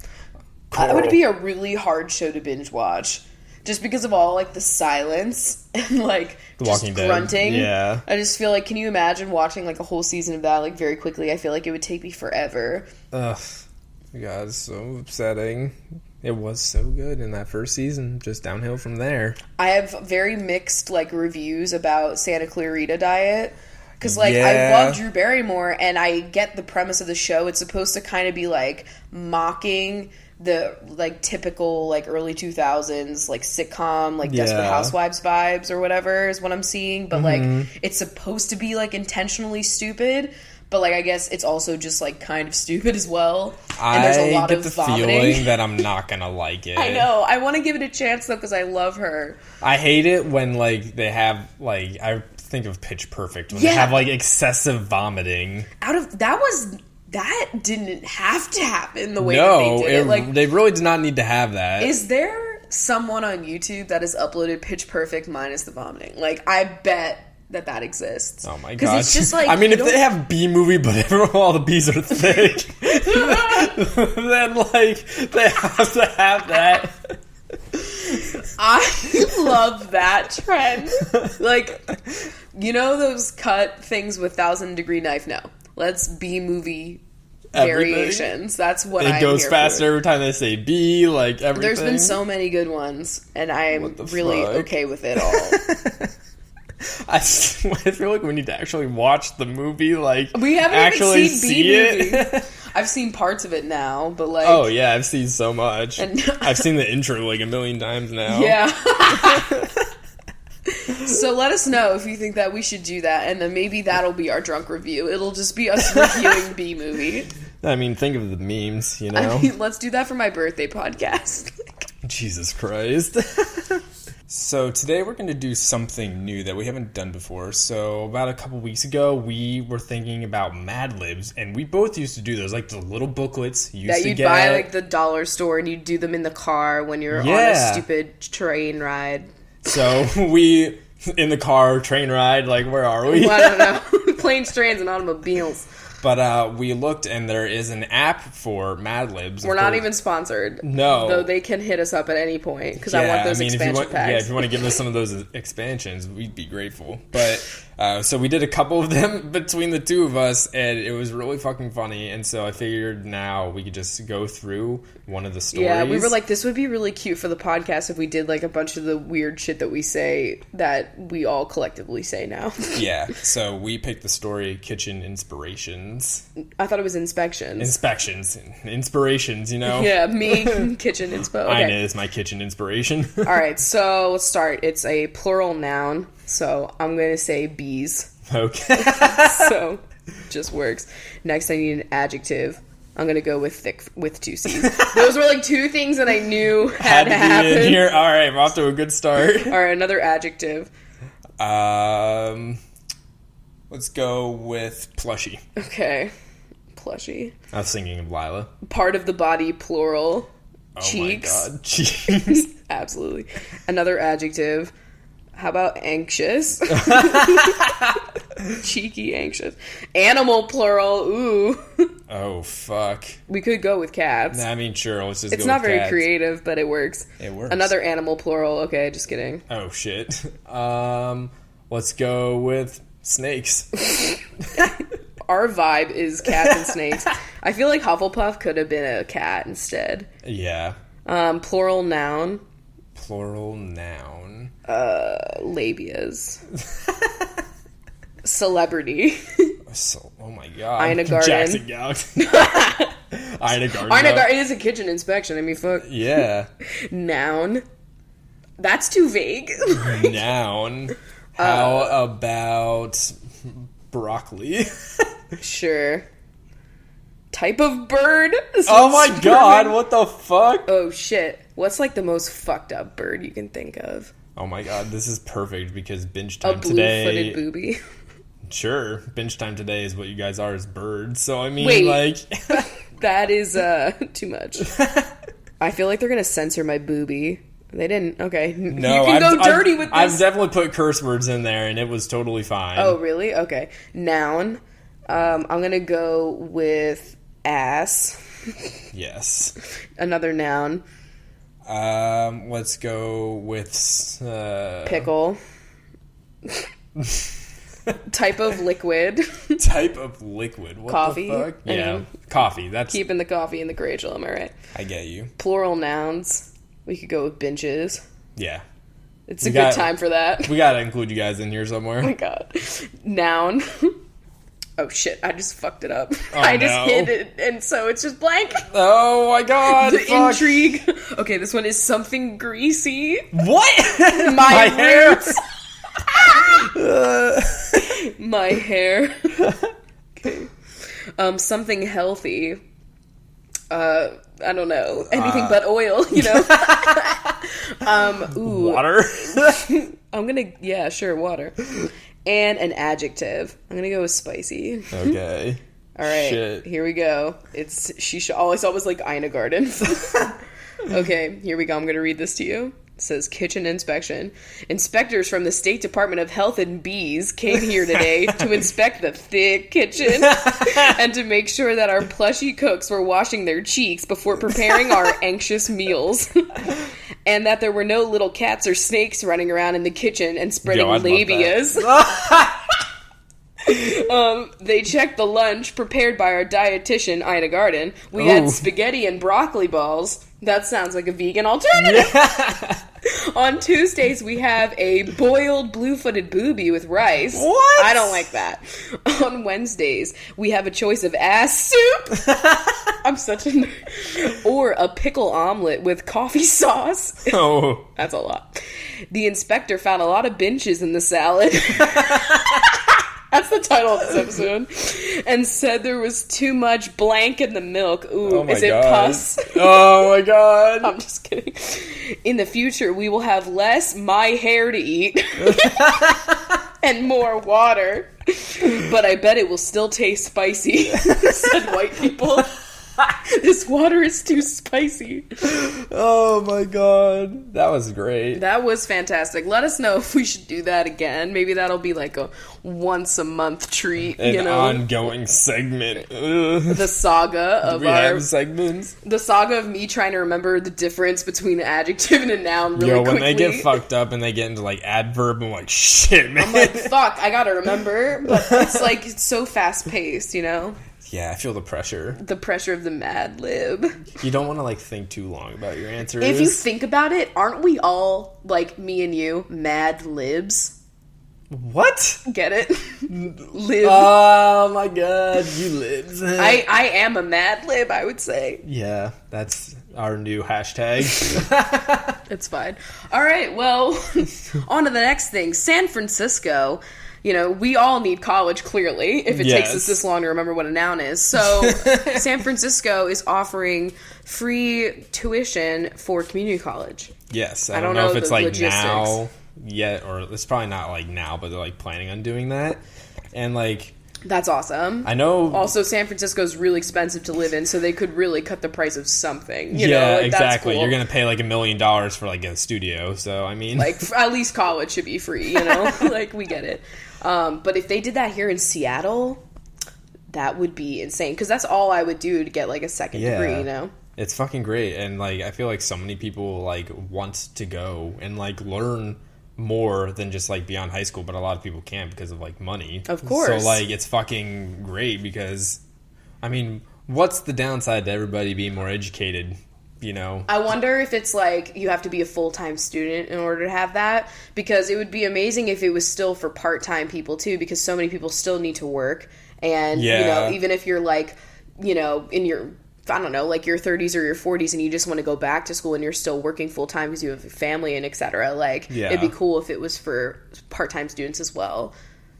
[SPEAKER 2] Cool.
[SPEAKER 3] That would be a really hard show to binge watch. Just because of all, like, the silence and, like,
[SPEAKER 2] The
[SPEAKER 3] just
[SPEAKER 2] Walking Dead.
[SPEAKER 3] grunting.
[SPEAKER 2] Yeah.
[SPEAKER 3] I just feel like, can you imagine watching, like, a whole season of that, like, very quickly? I feel like it would take me forever.
[SPEAKER 2] Ugh. God, it's so upsetting. It was so good in that first season. Just downhill from there.
[SPEAKER 3] I have very mixed, like, reviews about Santa Clarita Diet. Because, like, I love Drew Barrymore, and I get the premise of the show. It's supposed to kind of be, like, mocking the like typical like early 2000s like sitcom like Desperate Housewives vibes or whatever is what I'm seeing, but like it's supposed to be like intentionally stupid, but like I guess it's also just like kind of stupid as well. And there's a lot of vomiting.
[SPEAKER 2] Feeling that I'm not gonna like it.
[SPEAKER 3] I know. I want to give it a chance though because I love her.
[SPEAKER 2] I hate it when like they have like I think of Pitch Perfect when they have like excessive vomiting. That didn't have to happen the way that they did it. Like, they really did not need to have that.
[SPEAKER 3] Is there someone on YouTube that has uploaded Pitch Perfect minus the vomiting? Like, I bet that exists.
[SPEAKER 2] Oh my god!
[SPEAKER 3] Because it's just like
[SPEAKER 2] I mean, if they have B movie, but all the B's are thick, then like they have to have that.
[SPEAKER 3] I love that trend. Like, you know those cut things with 1,000-degree knife? No. Let's B-movie variations. That's what
[SPEAKER 2] it goes faster every time they say bee, like everything.
[SPEAKER 3] There's been so many good ones, and I'm really okay with it all.
[SPEAKER 2] I feel like we need to actually watch the movie, like
[SPEAKER 3] we haven't
[SPEAKER 2] actually
[SPEAKER 3] even seen
[SPEAKER 2] see it.
[SPEAKER 3] I've seen parts of it now, but like,
[SPEAKER 2] oh yeah, I've seen so much. And I've seen the intro like a million times now.
[SPEAKER 3] Yeah. So let us know if you think that we should do that, and then maybe that'll be our drunk review. It'll just be us reviewing B movie.
[SPEAKER 2] I mean, think of the memes, you know?
[SPEAKER 3] I mean, let's do that for my birthday podcast.
[SPEAKER 2] Jesus Christ. So today we're going to do something new that we haven't done before. So about a couple weeks ago, we were thinking about Mad Libs, and we both used to do those, like the little booklets you used to get.
[SPEAKER 3] That you'd buy like the dollar store, and you'd do them in the car when you're on a stupid train ride.
[SPEAKER 2] So we, in the car, train ride, like where are we?
[SPEAKER 3] Well, I don't know. Planes, trains, and automobiles.
[SPEAKER 2] But we looked, and there is an app for Mad Libs.
[SPEAKER 3] We're not even sponsored.
[SPEAKER 2] No.
[SPEAKER 3] Though they can hit us up at any point, because I want those expansion packs.
[SPEAKER 2] Yeah, if you want to give us some of those expansions, we'd be grateful. But, so we did a couple of them between the two of us, and it was really fucking funny. And so I figured now we could just go through one of the stories.
[SPEAKER 3] Yeah, we were like, this would be really cute for the podcast if we did like a bunch of the weird shit that we say that we all collectively say now.
[SPEAKER 2] Yeah, so we picked the story Kitchen Inspirations.
[SPEAKER 3] I thought it was inspections.
[SPEAKER 2] Inspirations, you know?
[SPEAKER 3] Yeah, me, kitchen inspo. Okay.
[SPEAKER 2] Ina is my kitchen inspiration.
[SPEAKER 3] All right, so let's start. It's a plural noun, so I'm going to say bees.
[SPEAKER 2] Okay.
[SPEAKER 3] So, just works. Next, I need an adjective. I'm going to go with thick with two C's. Those were like two things that I knew had to happen.
[SPEAKER 2] In here. All right, we're off to a good start.
[SPEAKER 3] All right, another adjective.
[SPEAKER 2] Let's go with plushie.
[SPEAKER 3] Okay. Plushie.
[SPEAKER 2] I was thinking of Lila.
[SPEAKER 3] Part of the body, plural.
[SPEAKER 2] Oh
[SPEAKER 3] cheeks.
[SPEAKER 2] My God. Cheeks.
[SPEAKER 3] Absolutely. Another adjective. How about anxious? Cheeky, anxious. Animal, plural. Ooh.
[SPEAKER 2] Oh, fuck.
[SPEAKER 3] We could go with cats.
[SPEAKER 2] I mean, sure. Let's just
[SPEAKER 3] It's
[SPEAKER 2] go
[SPEAKER 3] not
[SPEAKER 2] with
[SPEAKER 3] very
[SPEAKER 2] cats.
[SPEAKER 3] Creative, but it works.
[SPEAKER 2] It works.
[SPEAKER 3] Another animal, plural. Okay, just kidding.
[SPEAKER 2] Oh, shit. Let's go with snakes.
[SPEAKER 3] Our vibe is cats and snakes. I feel like Hufflepuff could have been a cat instead.
[SPEAKER 2] Yeah.
[SPEAKER 3] Plural noun.
[SPEAKER 2] Plural noun.
[SPEAKER 3] Labias. Celebrity.
[SPEAKER 2] Oh my God.
[SPEAKER 3] Ina Garden.
[SPEAKER 2] Jackson Galaxy. Ina Garden.
[SPEAKER 3] Ina Garden is a kitchen inspection. I mean, fuck.
[SPEAKER 2] Yeah.
[SPEAKER 3] Noun. That's too vague.
[SPEAKER 2] Noun. How about broccoli?
[SPEAKER 3] Sure. Type of bird?
[SPEAKER 2] Oh my God, what the fuck?
[SPEAKER 3] Oh shit. What's like the most fucked up bird you can think of?
[SPEAKER 2] Oh my God, this is perfect because binge time
[SPEAKER 3] a
[SPEAKER 2] today.
[SPEAKER 3] blue-footed booby.
[SPEAKER 2] Sure, binge time today is what you guys are as birds. So I mean,
[SPEAKER 3] wait,
[SPEAKER 2] like
[SPEAKER 3] that is too much. I feel like they're gonna censor my booby. They didn't. Okay,
[SPEAKER 2] no,
[SPEAKER 3] you can go dirty with this.
[SPEAKER 2] I've definitely put curse words in there, and it was totally fine.
[SPEAKER 3] Oh really? Okay. Noun. I'm gonna go with ass.
[SPEAKER 2] Yes.
[SPEAKER 3] Another noun.
[SPEAKER 2] Let's go with
[SPEAKER 3] pickle. Type of liquid.
[SPEAKER 2] Type of liquid. What
[SPEAKER 3] coffee.
[SPEAKER 2] The fuck? Yeah, coffee. That's
[SPEAKER 3] keeping the coffee in the Chrachel. Am I right?
[SPEAKER 2] I get you.
[SPEAKER 3] Plural nouns. We could go with benches.
[SPEAKER 2] Yeah.
[SPEAKER 3] It's a good time for that.
[SPEAKER 2] We gotta include you guys in here somewhere.
[SPEAKER 3] Oh my God. Noun. Oh shit, I just fucked it up.
[SPEAKER 2] Oh,
[SPEAKER 3] I just hit it, and so it's just blank.
[SPEAKER 2] Oh my God.
[SPEAKER 3] The intrigue. Okay, this one is something greasy.
[SPEAKER 2] What?
[SPEAKER 3] My
[SPEAKER 2] hair.
[SPEAKER 3] My hair. Okay. Something healthy. I don't know. Anything but oil, you know? Ooh.
[SPEAKER 2] Water?
[SPEAKER 3] Yeah, sure, water. And an adjective. I'm gonna go with spicy.
[SPEAKER 2] Okay.
[SPEAKER 3] All right,
[SPEAKER 2] Shit.
[SPEAKER 3] Here we go. All I saw was like Ina Garden. Okay, here we go. I'm gonna read this to you. It says kitchen inspection. Inspectors from the State Department of Health and Bees came here today to inspect the thick kitchen and to make sure that our plushy cooks were washing their cheeks before preparing our anxious meals. And that there were no little cats or snakes running around in the kitchen and spreading labias. They checked the lunch prepared by our dietitian, Ina Garden. We had spaghetti and broccoli balls. That sounds like a vegan alternative. Yeah. On Tuesdays, we have a boiled blue-footed booby with rice.
[SPEAKER 2] What?
[SPEAKER 3] I don't like that. On Wednesdays, we have a choice of ass soup. I'm such a nerd. Or a pickle omelet with coffee sauce.
[SPEAKER 2] Oh.
[SPEAKER 3] That's a lot. The inspector found a lot of benches in the salad. That's the title of this episode. And said there was too much blank in the milk. Ooh, is it pus?
[SPEAKER 2] Oh my god.
[SPEAKER 3] I'm just kidding. In the future, we will have less my hair to eat. And more water. But I bet it will still taste spicy, said white people. This water is too spicy.
[SPEAKER 2] Oh my god. That was great.
[SPEAKER 3] That was fantastic. Let us know if we should do that again. Maybe that'll be like a once a month treat.
[SPEAKER 2] An ongoing segment.
[SPEAKER 3] The saga of
[SPEAKER 2] have segments.
[SPEAKER 3] The saga of me trying to remember the difference between an adjective and a noun really quickly.
[SPEAKER 2] When they get fucked up and they get into like adverb, I'm like, shit, man.
[SPEAKER 3] I'm like, fuck, I gotta remember. But it's like, it's so fast paced, you know?
[SPEAKER 2] Yeah, I feel the pressure.
[SPEAKER 3] The pressure of the Mad Lib.
[SPEAKER 2] You don't want to, like, think too long about your answers.
[SPEAKER 3] If you think about it, aren't we all, like me and you, Mad Libs?
[SPEAKER 2] What?
[SPEAKER 3] Get it? Lib.
[SPEAKER 2] Oh, my God. You libs.
[SPEAKER 3] I am a Mad Lib, I would say.
[SPEAKER 2] Yeah, that's our new hashtag.
[SPEAKER 3] It's fine. All right, well, on to the next thing. San Francisco... You know, we all need college, clearly, if it takes us this long to remember what a noun is. So, San Francisco is offering free tuition for community college.
[SPEAKER 2] Yes. I don't know if it's, like, logistics. Now yet, or it's probably not, like, now, but they're, like, planning on doing that. And, like...
[SPEAKER 3] That's awesome.
[SPEAKER 2] I know...
[SPEAKER 3] Also, San Francisco is really expensive to live in, so they could really cut the price of something. You
[SPEAKER 2] know,
[SPEAKER 3] like,
[SPEAKER 2] exactly.
[SPEAKER 3] That's cool.
[SPEAKER 2] You're going to pay, like, $1 million for, like, a studio, so, I mean...
[SPEAKER 3] Like, at least college should be free, you know? Like, we get it. But if they did that here in Seattle, that would be insane. Because that's all I would do to get, like, a second degree, you know?
[SPEAKER 2] It's fucking great. And, like, I feel like so many people, like, want to go and, like, learn more than just, like, beyond high school. But a lot of people can't because of, like, money.
[SPEAKER 3] Of course.
[SPEAKER 2] So, like, it's fucking great because, I mean, what's the downside to everybody being more educated? You know,
[SPEAKER 3] I wonder if it's like you have to be a full-time student in order to have that, because it would be amazing if it was still for part-time people too, because so many people still need to work. And, you know, even if you're like, you know, in your, I don't know, like your 30s or your 40s and you just want to go back to school and you're still working full-time because you have a family and et cetera, like, it'd be cool if it was for part-time students as well.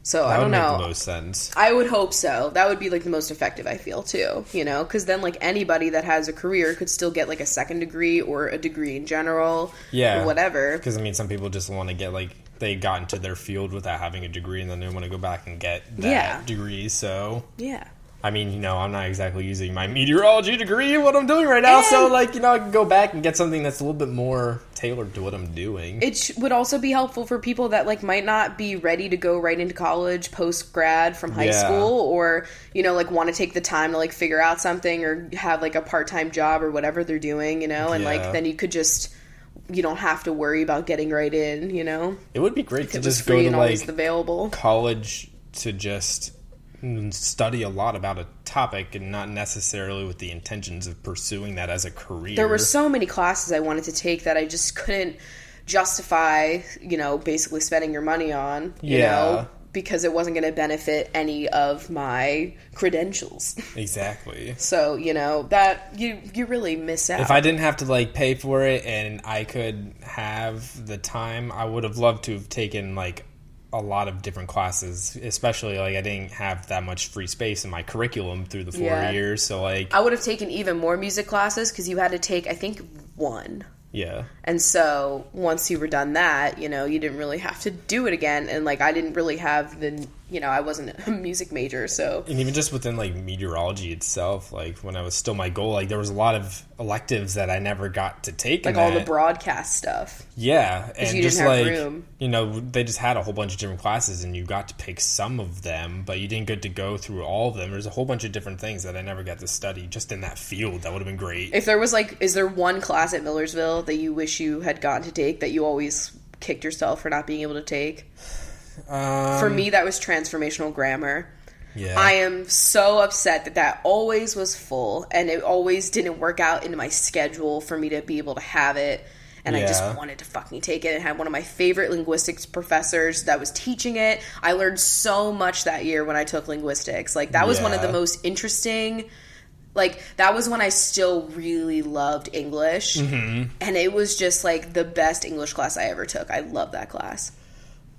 [SPEAKER 3] So, I don't know. That would make the most sense. I would hope so. That would be, like, the most effective, I feel, too. You know? Because then, like, anybody that has a career could still get, like, a second degree or a degree in general. Yeah. Or whatever. Because, I mean, some people just want to get, like, they got into their field without having a degree and then they want to go back and get that degree, so. Yeah. I mean, you know, I'm not exactly using my meteorology degree in what I'm doing right now, so, like, you know, I can go back and get something that's a little bit more tailored to what I'm doing. It would also be helpful for people that, like, might not be ready to go right into college post-grad from high school, or, you know, like, want to take the time to, like, figure out something or have, like, a part-time job or whatever they're doing, you know, and, like, then you could just... You don't have to worry about getting right in, you know? It would be great to just go to, like, available. College to just... study a lot about a topic and not necessarily with the intentions of pursuing that as a career. There were so many classes I wanted to take that I just couldn't justify, you know, basically spending your money on, you know, because it wasn't going to benefit any of my credentials. Exactly. So, you know, that you really miss out. If I didn't have to, like, pay for it and I could have the time, I would have loved to have taken, like, a lot of different classes, especially, like, I didn't have that much free space in my curriculum through the 4 years, so, like... I would have taken even more music classes, because you had to take, I think, one. Yeah. And so, once you were done that, you know, you didn't really have to do it again, and, like, I didn't really have the... You know, I wasn't a music major, so... And even just within, like, meteorology itself, like, when I was still my goal, like, there was a lot of electives that I never got to take. Like, all the broadcast stuff. Yeah. And you just, didn't have room. You know, they just had a whole bunch of different classes, and you got to pick some of them, but you didn't get to go through all of them. There's a whole bunch of different things that I never got to study just in that field. That would have been great. If there was, like... Is there one class at Millersville that you wish you had gotten to take that you always kicked yourself for not being able to take? For me, that was transformational grammar.
[SPEAKER 2] Yeah.
[SPEAKER 3] I am so upset that always was full, and it always didn't work out into my schedule for me to be able to have it. And I just wanted to fucking take it, and had one of my favorite linguistics professors that was teaching it. I learned so much that year when I took linguistics. Like, that was one of the most interesting... Like, that was when I still really loved English. Mm-hmm. And it was just, like, the best English class I ever took. I love that class.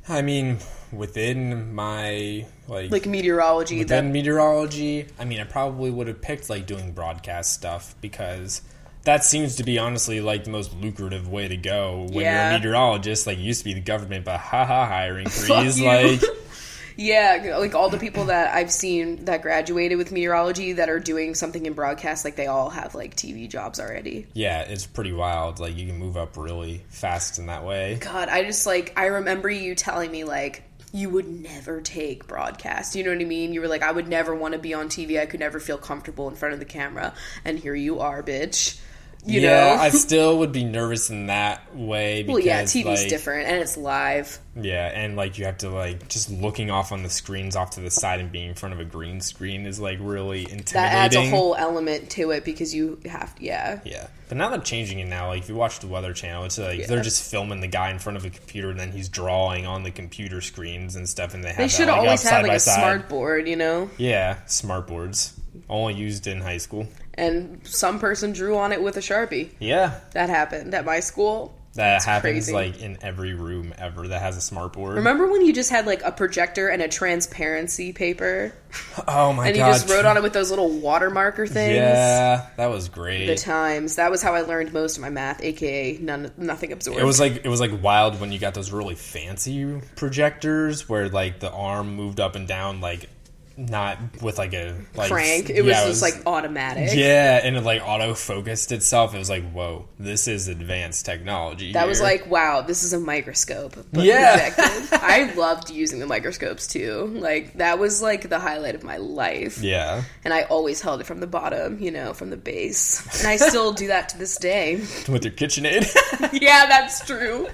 [SPEAKER 2] I mean, within my,
[SPEAKER 3] like meteorology.
[SPEAKER 2] Meteorology, I mean, I probably would have picked, like, doing broadcast stuff, because that seems to be, honestly, like, the most lucrative way to go. When you're a meteorologist, like, it used to be the government, but hiring freeze, like...
[SPEAKER 3] Yeah, like, all the people that I've seen that graduated with meteorology that are doing something in broadcast, like, they all have, like, TV jobs already.
[SPEAKER 2] Yeah, it's pretty wild. Like, you can move up really fast in that way.
[SPEAKER 3] God, I remember you telling me, like, you would never take broadcast. You know what I mean? You were like, I would never want to be on TV. I could never feel comfortable in front of the camera. And here you are, bitch. You know?
[SPEAKER 2] I still would be nervous in that way. Because,
[SPEAKER 3] TV's different, and it's live.
[SPEAKER 2] Yeah, and, like, you have to, like, just looking off on the screens off to the side and being in front of a green screen is, like, really intimidating.
[SPEAKER 3] That adds a whole element to it because you have to, Yeah,
[SPEAKER 2] but now they're changing it now. Like, if you watch the Weather Channel, it's like they're just filming the guy in front of a computer, and then he's drawing on the computer screens and stuff, and they
[SPEAKER 3] should have always had, like, a smart board, you know?
[SPEAKER 2] Yeah, smart boards. Only used in high school.
[SPEAKER 3] And some person drew on it with a Sharpie.
[SPEAKER 2] Yeah.
[SPEAKER 3] That happened at my school.
[SPEAKER 2] That happens, crazy. Like, in every room ever that has a smart board.
[SPEAKER 3] Remember when you just had, like, a projector and a transparency paper?
[SPEAKER 2] Oh, my God.
[SPEAKER 3] And you just wrote on it with those little water marker things?
[SPEAKER 2] Yeah, that was great.
[SPEAKER 3] The times. That was how I learned most of my math, a.k.a. nothing absorbed.
[SPEAKER 2] It was like wild when you got those really fancy projectors where, like, the arm moved up and down, like... Not with, like, a... Like,
[SPEAKER 3] crank. It was just, like, automatic.
[SPEAKER 2] Yeah, and it, like, auto-focused itself. It was like, whoa, this is advanced technology.
[SPEAKER 3] That was like, wow, this is a microscope. But projected. I loved using the microscopes, too. Like, that was, like, the highlight of my life.
[SPEAKER 2] Yeah.
[SPEAKER 3] And I always held it from the bottom, you know, from the base. And I still do that to this day.
[SPEAKER 2] With your KitchenAid?
[SPEAKER 3] Yeah, that's true.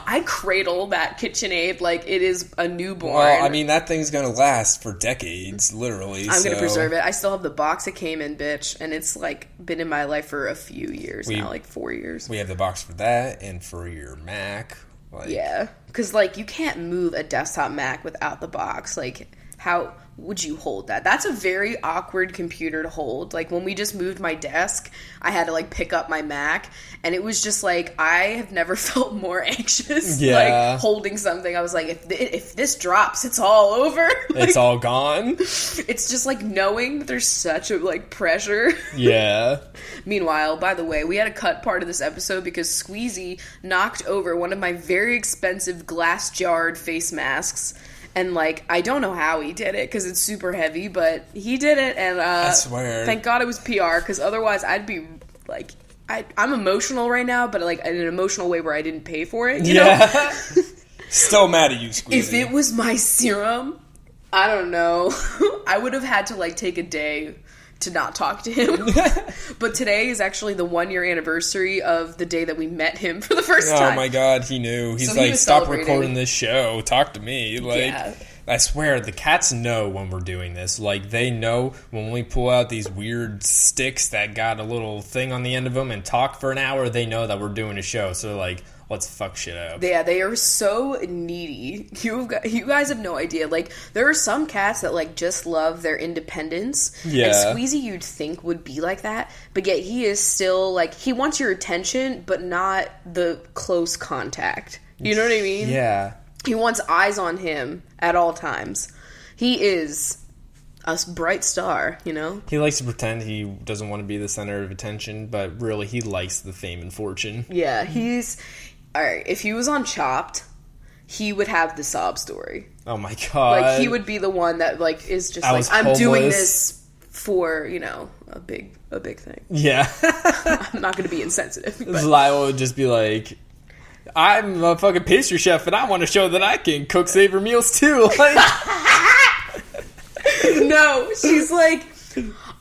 [SPEAKER 3] I cradle that KitchenAid like it is a newborn.
[SPEAKER 2] Well, I mean, that thing's gonna last for decades. Literally,
[SPEAKER 3] I'm gonna preserve it. I still have the box it came in, bitch, and it's like been in my life for a few years now, like 4 years.
[SPEAKER 2] We have the box for that and for your Mac. Like,
[SPEAKER 3] yeah, because like you can't move a desktop Mac without the box. Like, how would you hold that? That's a very awkward computer to hold. Like, when we just moved my desk, I had to, like, pick up my Mac, and it was just, like, I have never felt more anxious, like, holding something. I was like, if this drops, it's all over. Like,
[SPEAKER 2] it's all gone.
[SPEAKER 3] It's just, like, knowing that there's such a, like, pressure.
[SPEAKER 2] Yeah.
[SPEAKER 3] Meanwhile, by the way, we had to cut part of this episode because Squeezy knocked over one of my very expensive glass-jarred face masks. And, like, I don't know how he did it, because it's super heavy, but he did it, and,
[SPEAKER 2] I swear.
[SPEAKER 3] Thank God it was PR, because otherwise I'd be, like, I'm emotional right now, but, like, in an emotional way where I didn't pay for it, you know?
[SPEAKER 2] Still mad at you, Squeezy.
[SPEAKER 3] If it was my serum, I don't know. I would have had to, like, take a day to not talk to him. But today is actually the 1-year anniversary of the day that we met him for the first time.
[SPEAKER 2] Oh my God, he knew. He's so like, stop recording this show. Talk to me. Like, I swear, the cats know when we're doing this. Like, they know when we pull out these weird sticks that got a little thing on the end of them and talk for an hour, they know that we're doing a show. So, like, let's fuck shit up. Yeah, they are so needy. You guys have no idea. Like, there are some cats that, like, just love their independence. Yeah. And Squeezy, you'd think, would be like that. But yet he is still, like, he wants your attention, but not the close contact. You know what I mean? Yeah. He wants eyes on him at all times. He is a bright star, you know? He likes to pretend he doesn't want to be the center of attention, but really he likes the fame and fortune. Yeah, alright, if he was on Chopped, he would have the sob story. Oh my God. Like, he would be the one that, like, is just like, I'm doing this for, you know, a big thing. Yeah. I'm not going to be insensitive. Lyle would just be like, I'm a fucking pastry chef, and I want to show that I can cook savor meals, too. Like, no, she's like,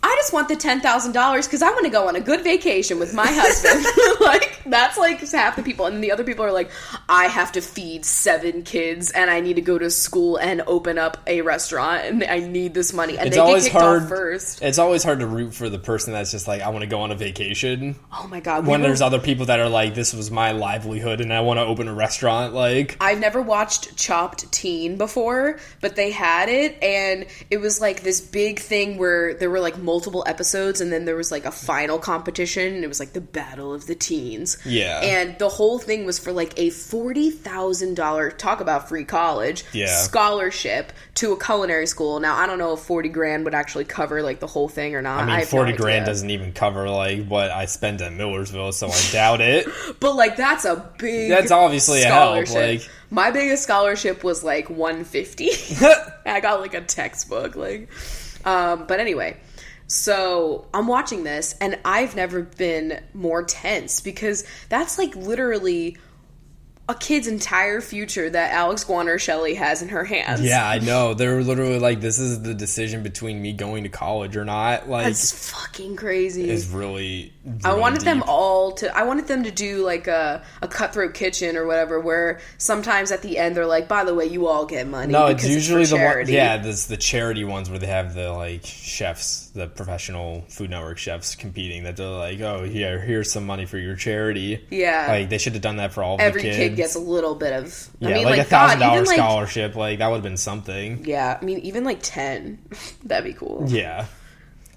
[SPEAKER 2] I just want the $10,000 because I want to go on a good vacation with my husband. Like, that's, like, half the people. And then the other people are like,
[SPEAKER 3] I have to feed 7 kids and I need to go to school and open up a restaurant and I need this money. And
[SPEAKER 2] it's
[SPEAKER 3] they
[SPEAKER 2] always
[SPEAKER 3] get kicked
[SPEAKER 2] hard,
[SPEAKER 3] off first.
[SPEAKER 2] It's always hard to root for the person that's just like, I want to go on a vacation.
[SPEAKER 3] Oh my God.
[SPEAKER 2] When there's other people that are like, this was my livelihood and I want to open a restaurant. Like,
[SPEAKER 3] I've never watched Chopped Teen before, but they had it, and it was like this big thing where there were like multiple episodes, and then there was like a final competition, and it was like the Battle of the Teens.
[SPEAKER 2] Yeah.
[SPEAKER 3] And the whole thing was for like a $40,000, talk about free college, scholarship to a culinary school. Now, I don't know if 40 grand would actually cover like the whole thing or not.
[SPEAKER 2] I mean, 40 grand doesn't even cover like what I spent at Millersville, so I doubt it.
[SPEAKER 3] But like, that's a big
[SPEAKER 2] That's obviously a help. Like,
[SPEAKER 3] my biggest scholarship was like $150. I got like a textbook, like, but anyway, so I'm watching this and I've never been more tense because that's like literally a kid's entire future that Alex Guarnaschelli has in her hands.
[SPEAKER 2] Yeah, I know. They were literally like, this is the decision between me going to college or not. Like,
[SPEAKER 3] that's fucking crazy.
[SPEAKER 2] It's really
[SPEAKER 3] I wanted
[SPEAKER 2] deep.
[SPEAKER 3] I wanted them to do like a Cutthroat Kitchen or whatever, where sometimes at the end they're like, by the way, you all get money.
[SPEAKER 2] No, it's usually
[SPEAKER 3] the
[SPEAKER 2] one. Yeah, there's the charity ones where they have the like chefs, the professional Food Network chefs competing. That they're like, oh, here's some money for your charity.
[SPEAKER 3] Yeah,
[SPEAKER 2] like they should have done that for all
[SPEAKER 3] every
[SPEAKER 2] the kids.
[SPEAKER 3] kid gets a little bit of.
[SPEAKER 2] Yeah,
[SPEAKER 3] I mean,
[SPEAKER 2] like $1,000 scholarship. Like that would have been something.
[SPEAKER 3] Yeah, I mean, even like 10, that'd be cool.
[SPEAKER 2] Yeah,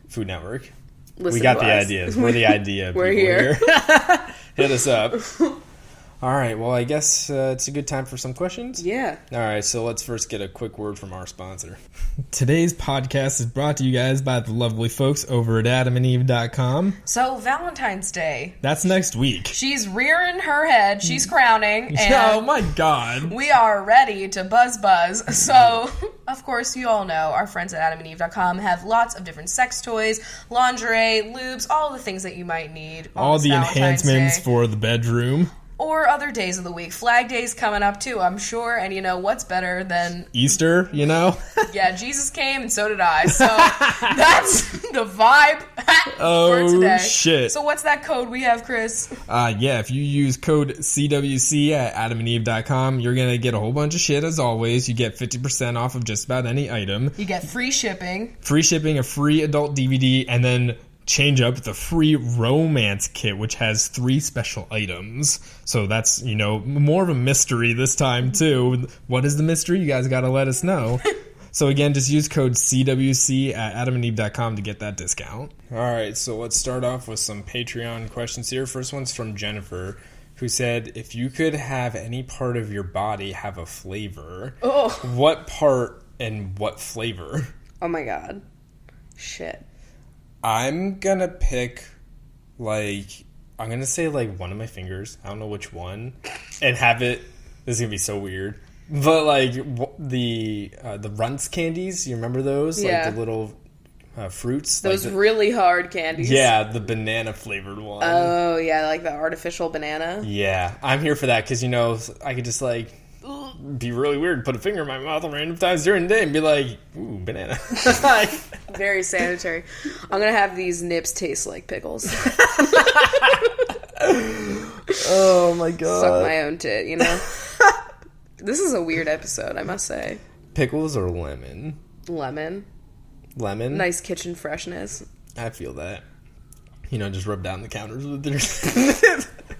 [SPEAKER 2] Food Network.
[SPEAKER 3] Listen,
[SPEAKER 2] we got the ideas. We're the idea.
[SPEAKER 3] We're here.
[SPEAKER 2] Hit us up. All right. Well, I guess it's a good time for some questions.
[SPEAKER 3] Yeah.
[SPEAKER 2] All right. So let's first get a quick word from our sponsor. Today's podcast is brought to you guys by the lovely folks over at adamandeve.com.
[SPEAKER 1] So Valentine's Day.
[SPEAKER 2] That's next week.
[SPEAKER 1] She's rearing her head. She's crowning. And
[SPEAKER 2] oh my God.
[SPEAKER 1] We are ready to buzz. So, of course, you all know our friends at adamandeve.com have lots of different sex toys, lingerie, lubes, all the things that you might need.
[SPEAKER 2] All the
[SPEAKER 1] Valentine's
[SPEAKER 2] enhancements
[SPEAKER 1] Day.
[SPEAKER 2] for the bedroom.
[SPEAKER 1] Or other days of the week. Flag Day's coming up, too, I'm sure. And, you know, what's better than...
[SPEAKER 2] Easter, you know?
[SPEAKER 1] Yeah, Jesus came and so did I. So that's the vibe for today.
[SPEAKER 2] Oh, shit.
[SPEAKER 1] So what's that code we have, Chris?
[SPEAKER 2] Yeah, if you use code CWC at adamandeve.com, you're going to get a whole bunch of shit as always. You get 50% off of just about any item.
[SPEAKER 1] You get free shipping.
[SPEAKER 2] Free shipping, a free adult DVD, and then... change up the free romance kit, which has 3 special items. So that's, you know, more of a mystery this time, too. What is the mystery? You guys got to let us know. So again, just use code CWC at adamandeve.com to get that discount. All right, so let's start off with some Patreon questions here. First one's from Jennifer, who said, if you could have any part of your body have a flavor, what part and what flavor?
[SPEAKER 3] Oh my God. Shit.
[SPEAKER 2] I'm gonna pick, like, I'm gonna say, like, one of my fingers. I don't know which one. And have it, this is gonna be so weird. But, like, the Runts candies, you remember those?
[SPEAKER 3] Yeah.
[SPEAKER 2] Like, the little fruits?
[SPEAKER 3] Those
[SPEAKER 2] like
[SPEAKER 3] really hard candies.
[SPEAKER 2] Yeah, the banana-flavored one.
[SPEAKER 3] Oh, yeah, like the artificial banana.
[SPEAKER 2] Yeah, I'm here for that, because, you know, I could just, like... be really weird, put a finger in my mouth random times during the day and be like, ooh, banana.
[SPEAKER 3] Very sanitary. I'm gonna have these nips taste like pickles.
[SPEAKER 2] Oh my God.
[SPEAKER 3] Suck my own tit, you know? This is a weird episode, I must say.
[SPEAKER 2] Pickles or lemon?
[SPEAKER 3] Lemon.
[SPEAKER 2] Lemon?
[SPEAKER 3] Nice kitchen freshness.
[SPEAKER 2] I feel that. You know, just rub down the counters with your...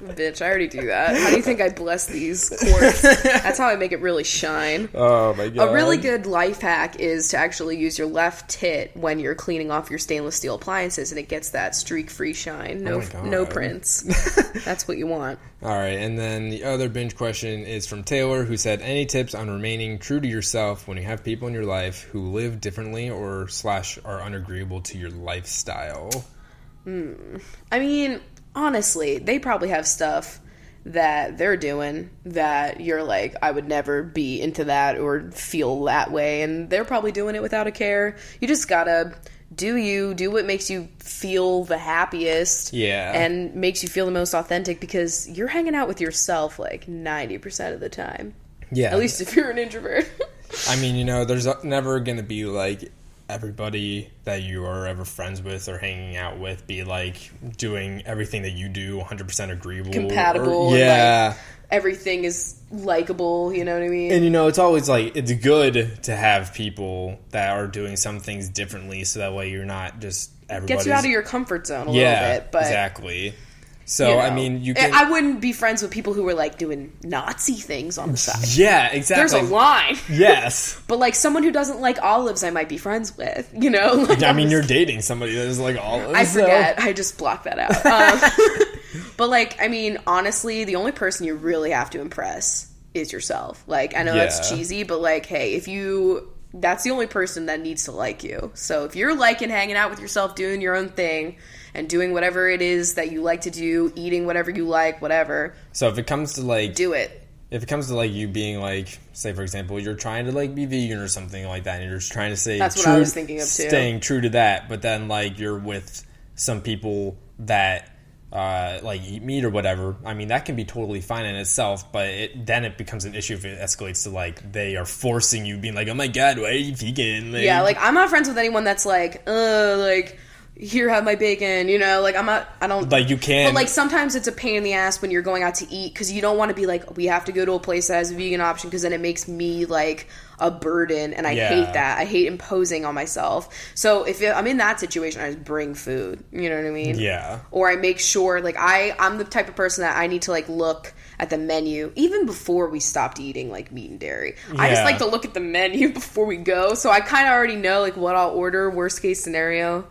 [SPEAKER 3] Bitch, I already do that. How do you think I bless these quartz? That's how I make it really shine.
[SPEAKER 2] Oh my God.
[SPEAKER 3] A really good life hack is to actually use your left tit when you're cleaning off your stainless steel appliances, and it gets that streak-free shine. No prints. That's what you want.
[SPEAKER 2] All right, and then the other binge question is from Taylor, who said, any tips on remaining true to yourself when you have people in your life who live differently or / are unagreeable to your lifestyle?
[SPEAKER 3] I mean, honestly, they probably have stuff that they're doing that you're like, I would never be into that or feel that way, and they're probably doing it without a care. You just gotta do what makes you feel the happiest, and makes you feel the most authentic, because you're hanging out with yourself like 90% of the time.
[SPEAKER 2] Yeah.
[SPEAKER 3] At least if you're an introvert.
[SPEAKER 2] I mean, you know, there's never gonna be like everybody that you are ever friends with or hanging out with be like doing everything that you do 100% agreeable,
[SPEAKER 3] compatible,
[SPEAKER 2] like,
[SPEAKER 3] everything is likable, you know what I mean?
[SPEAKER 2] And it's always like, it's good to have people that are doing some things differently, so that way you're not just everybody's...
[SPEAKER 3] Gets you out of your comfort zone a little bit, but...
[SPEAKER 2] exactly. So, I mean, you can...
[SPEAKER 3] I wouldn't be friends with people who were, like, doing Nazi things on the side.
[SPEAKER 2] Yeah, exactly.
[SPEAKER 3] There's a line.
[SPEAKER 2] Yes.
[SPEAKER 3] But, like, someone who doesn't like olives, I might be friends with, you know? Like,
[SPEAKER 2] I mean, you're dating somebody that doesn't like olives.
[SPEAKER 3] I forget. I just blocked that out. But, like, I mean, honestly, the only person you really have to impress is yourself. Like, I know that's cheesy, but, like, hey, that's the only person that needs to like you. So if you're liking hanging out with yourself, doing your own thing, and doing whatever it is that you like to do, eating whatever you like, whatever.
[SPEAKER 2] So if it comes to, like...
[SPEAKER 3] do it.
[SPEAKER 2] If it comes to, like, you being, like... Say, for example, you're trying to, like, be vegan or something like that, and you're just trying to stay...
[SPEAKER 3] That's what I was thinking of, too.
[SPEAKER 2] Staying true to that, but then, like, you're with some people that... like eat meat or whatever. I mean, that can be totally fine in itself, but then it becomes an issue if it escalates to like they are forcing you, being like, "Oh my god, why are you vegan?" Like,
[SPEAKER 3] yeah, like I'm not friends with anyone that's like, like, here, have my bacon, you know, like I don't
[SPEAKER 2] like, you can,
[SPEAKER 3] but like sometimes it's a pain in the ass when you're going out to eat because you don't want to be like, we have to go to a place that has a vegan option because then it makes me like a burden, and I hate that. I hate imposing on myself. So if I'm in that situation, I just bring food, you know what I mean?
[SPEAKER 2] Yeah.
[SPEAKER 3] Or I make sure, like, I'm the type of person that I need to like look at the menu even before we stopped eating like meat and dairy. I just like to look at the menu before we go, so I kind of already know like what I'll order, worst case scenario.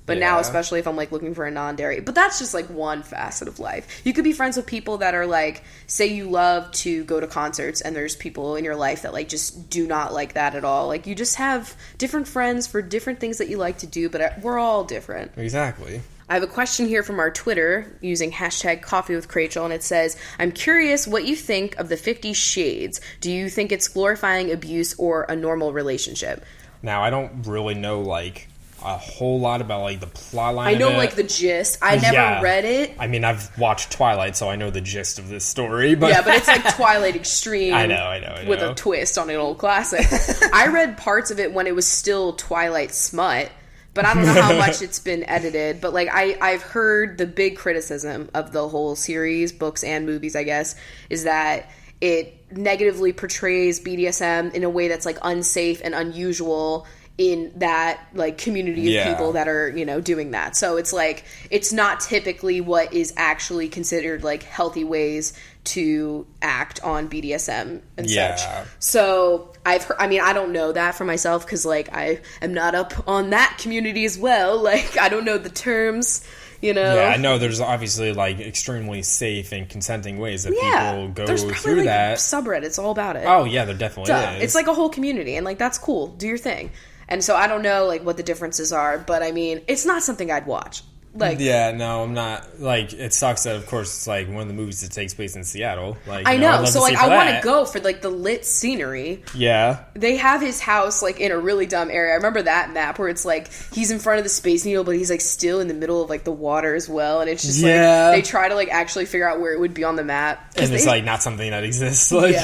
[SPEAKER 3] But now, especially if I'm, like, looking for a non-dairy. But that's just, like, one facet of life. You could be friends with people that are, like, say you love to go to concerts, and there's people in your life that, like, just do not like that at all. Like, you just have different friends for different things that you like to do, but we're all different.
[SPEAKER 2] Exactly.
[SPEAKER 3] I have a question here from our Twitter using hashtag CoffeeWithChrachel, and it says, I'm curious what you think of the 50 Shades. Do you think it's glorifying abuse or a normal relationship?
[SPEAKER 2] Now, I don't really know, like... a whole lot about like the plot line.
[SPEAKER 3] I know like the gist. I never read it.
[SPEAKER 2] I mean, I've watched Twilight, so I know the gist of this story. But
[SPEAKER 3] yeah, but it's like Twilight Extreme.
[SPEAKER 2] I know.
[SPEAKER 3] With a twist on an old classic. I read parts of it when it was still Twilight smut, but I don't know how much it's been edited. But like I've heard the big criticism of the whole series, books and movies, I guess, is that it negatively portrays BDSM in a way that's like unsafe and unusual in that like community of people that are, you know, doing that. So it's like it's not typically what is actually considered like healthy ways to act on BDSM and such. So I've heard, I mean, I don't know that for myself because like I am not up on that community as well. Like I don't know the terms, you know.
[SPEAKER 2] Yeah, I know there's obviously like extremely safe and consenting ways that people go
[SPEAKER 3] there's
[SPEAKER 2] through
[SPEAKER 3] like
[SPEAKER 2] that.
[SPEAKER 3] Subreddits all about it.
[SPEAKER 2] Oh yeah, there definitely is.
[SPEAKER 3] It's like a whole community, and like that's cool. Do your thing. And so I don't know, like, what the differences are, but, I mean, it's not something I'd watch. Like,
[SPEAKER 2] yeah, no, I'm not. Like, it sucks that, of course, it's, like, one of the movies that takes place in Seattle. Like,
[SPEAKER 3] I know. So, like, I want to go for, like, the lit scenery.
[SPEAKER 2] Yeah.
[SPEAKER 3] They have his house, like, in a really dumb area. I remember that map where it's, like, he's in front of the Space Needle, but he's, like, still in the middle of, like, the water as well. And it's just, like, they try to, like, actually figure out where it would be on the map.
[SPEAKER 2] And it's, like, not something that exists. Like,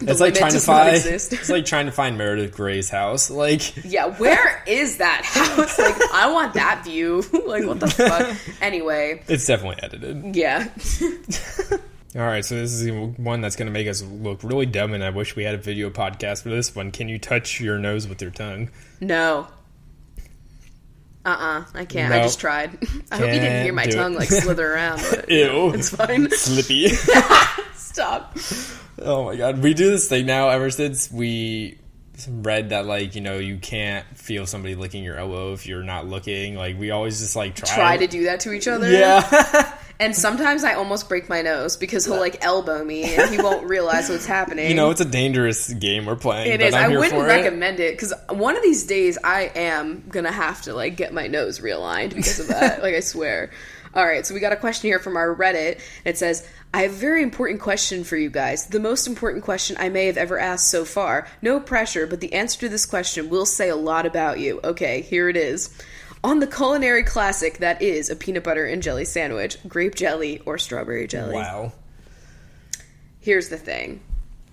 [SPEAKER 2] it's like trying to find. It's like trying to find Meredith Gray's house. Like,
[SPEAKER 3] yeah, where is that house? Like, I want that view. Like, what the fuck? Anyway,
[SPEAKER 2] it's definitely edited.
[SPEAKER 3] Yeah.
[SPEAKER 2] All right, so this is one that's going to make us look really dumb, and I wish we had a video podcast for this one. Can you touch your nose with your tongue?
[SPEAKER 3] No. I can't. Nope. I just tried. I hope you didn't hear my tongue like slither around. But,
[SPEAKER 2] ew.
[SPEAKER 3] It's fine.
[SPEAKER 2] Slippy.
[SPEAKER 3] Stop.
[SPEAKER 2] Oh my god. We do this thing now ever since we read that, like, you know, you can't feel somebody licking your elbow if you're not looking. Like, we always just, like, try
[SPEAKER 3] to do that to each other.
[SPEAKER 2] Yeah.
[SPEAKER 3] And sometimes I almost break my nose because he'll, like, elbow me and he won't realize what's happening.
[SPEAKER 2] You know, it's a dangerous game we're playing.
[SPEAKER 3] It is. I wouldn't recommend it because one of these days I am going to have to, like, get my nose realigned because of that. Like, I swear. All right, so we got a question here from our Reddit. It says, I have a very important question for you guys. The most important question I may have ever asked so far. No pressure, but the answer to this question will say a lot about you. Okay, here it is. On the culinary classic that is a peanut butter and jelly sandwich, grape jelly or strawberry jelly.
[SPEAKER 2] Wow.
[SPEAKER 3] Here's the thing.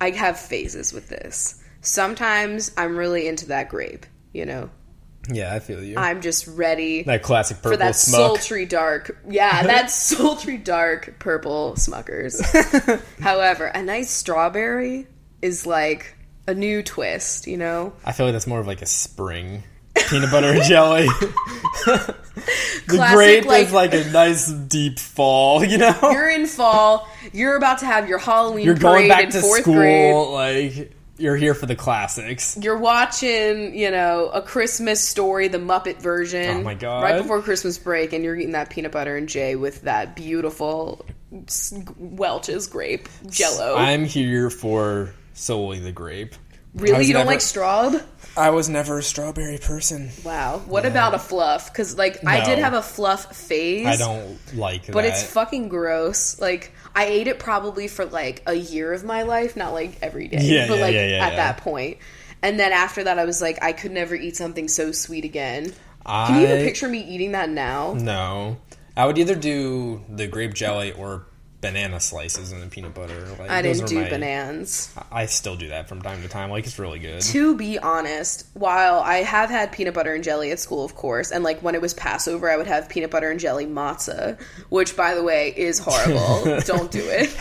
[SPEAKER 3] I have phases with this. Sometimes I'm really into that grape, you know?
[SPEAKER 2] Yeah, I feel you.
[SPEAKER 3] I'm just ready.
[SPEAKER 2] That classic purple
[SPEAKER 3] for that
[SPEAKER 2] smuck.
[SPEAKER 3] sultry dark. Yeah, that sultry dark purple Smuckers. However, a nice strawberry is like a new twist, you know?
[SPEAKER 2] I feel like that's more of like a spring peanut butter and jelly. The
[SPEAKER 3] Classic,
[SPEAKER 2] grape is like a nice deep fall, you know?
[SPEAKER 3] You're in fall. You're about to have your Halloween
[SPEAKER 2] You're
[SPEAKER 3] parade
[SPEAKER 2] going back
[SPEAKER 3] in
[SPEAKER 2] to
[SPEAKER 3] 4th
[SPEAKER 2] school,
[SPEAKER 3] grade.
[SPEAKER 2] like, you're here for the classics.
[SPEAKER 3] You're watching, you know, A Christmas Story, the Muppet version.
[SPEAKER 2] Oh my God.
[SPEAKER 3] Right before Christmas break, and you're eating that peanut butter and J with that beautiful Welch's grape Jell-O.
[SPEAKER 2] I'm here for solely the grape.
[SPEAKER 3] Really? You don't like straub?
[SPEAKER 2] I was never a strawberry person.
[SPEAKER 3] Wow. What about a fluff? Because, like, I did have a fluff phase.
[SPEAKER 2] I don't like that.
[SPEAKER 3] But it's fucking gross. Like, I ate it probably for, like, a year of my life. Not, like, every day. But, like, at that point. And then after that, I was like, I could never eat something so sweet again. Can you even picture me eating that now?
[SPEAKER 2] No. I would either do the grape jelly or banana slices in the peanut butter. Like,
[SPEAKER 3] I didn't do bananas.
[SPEAKER 2] I still do that from time to time. Like, it's really good.
[SPEAKER 3] To be honest, while I have had peanut butter and jelly at school, of course, and like when it was Passover, I would have peanut butter and jelly matzah, which, by the way, is horrible. Don't do it.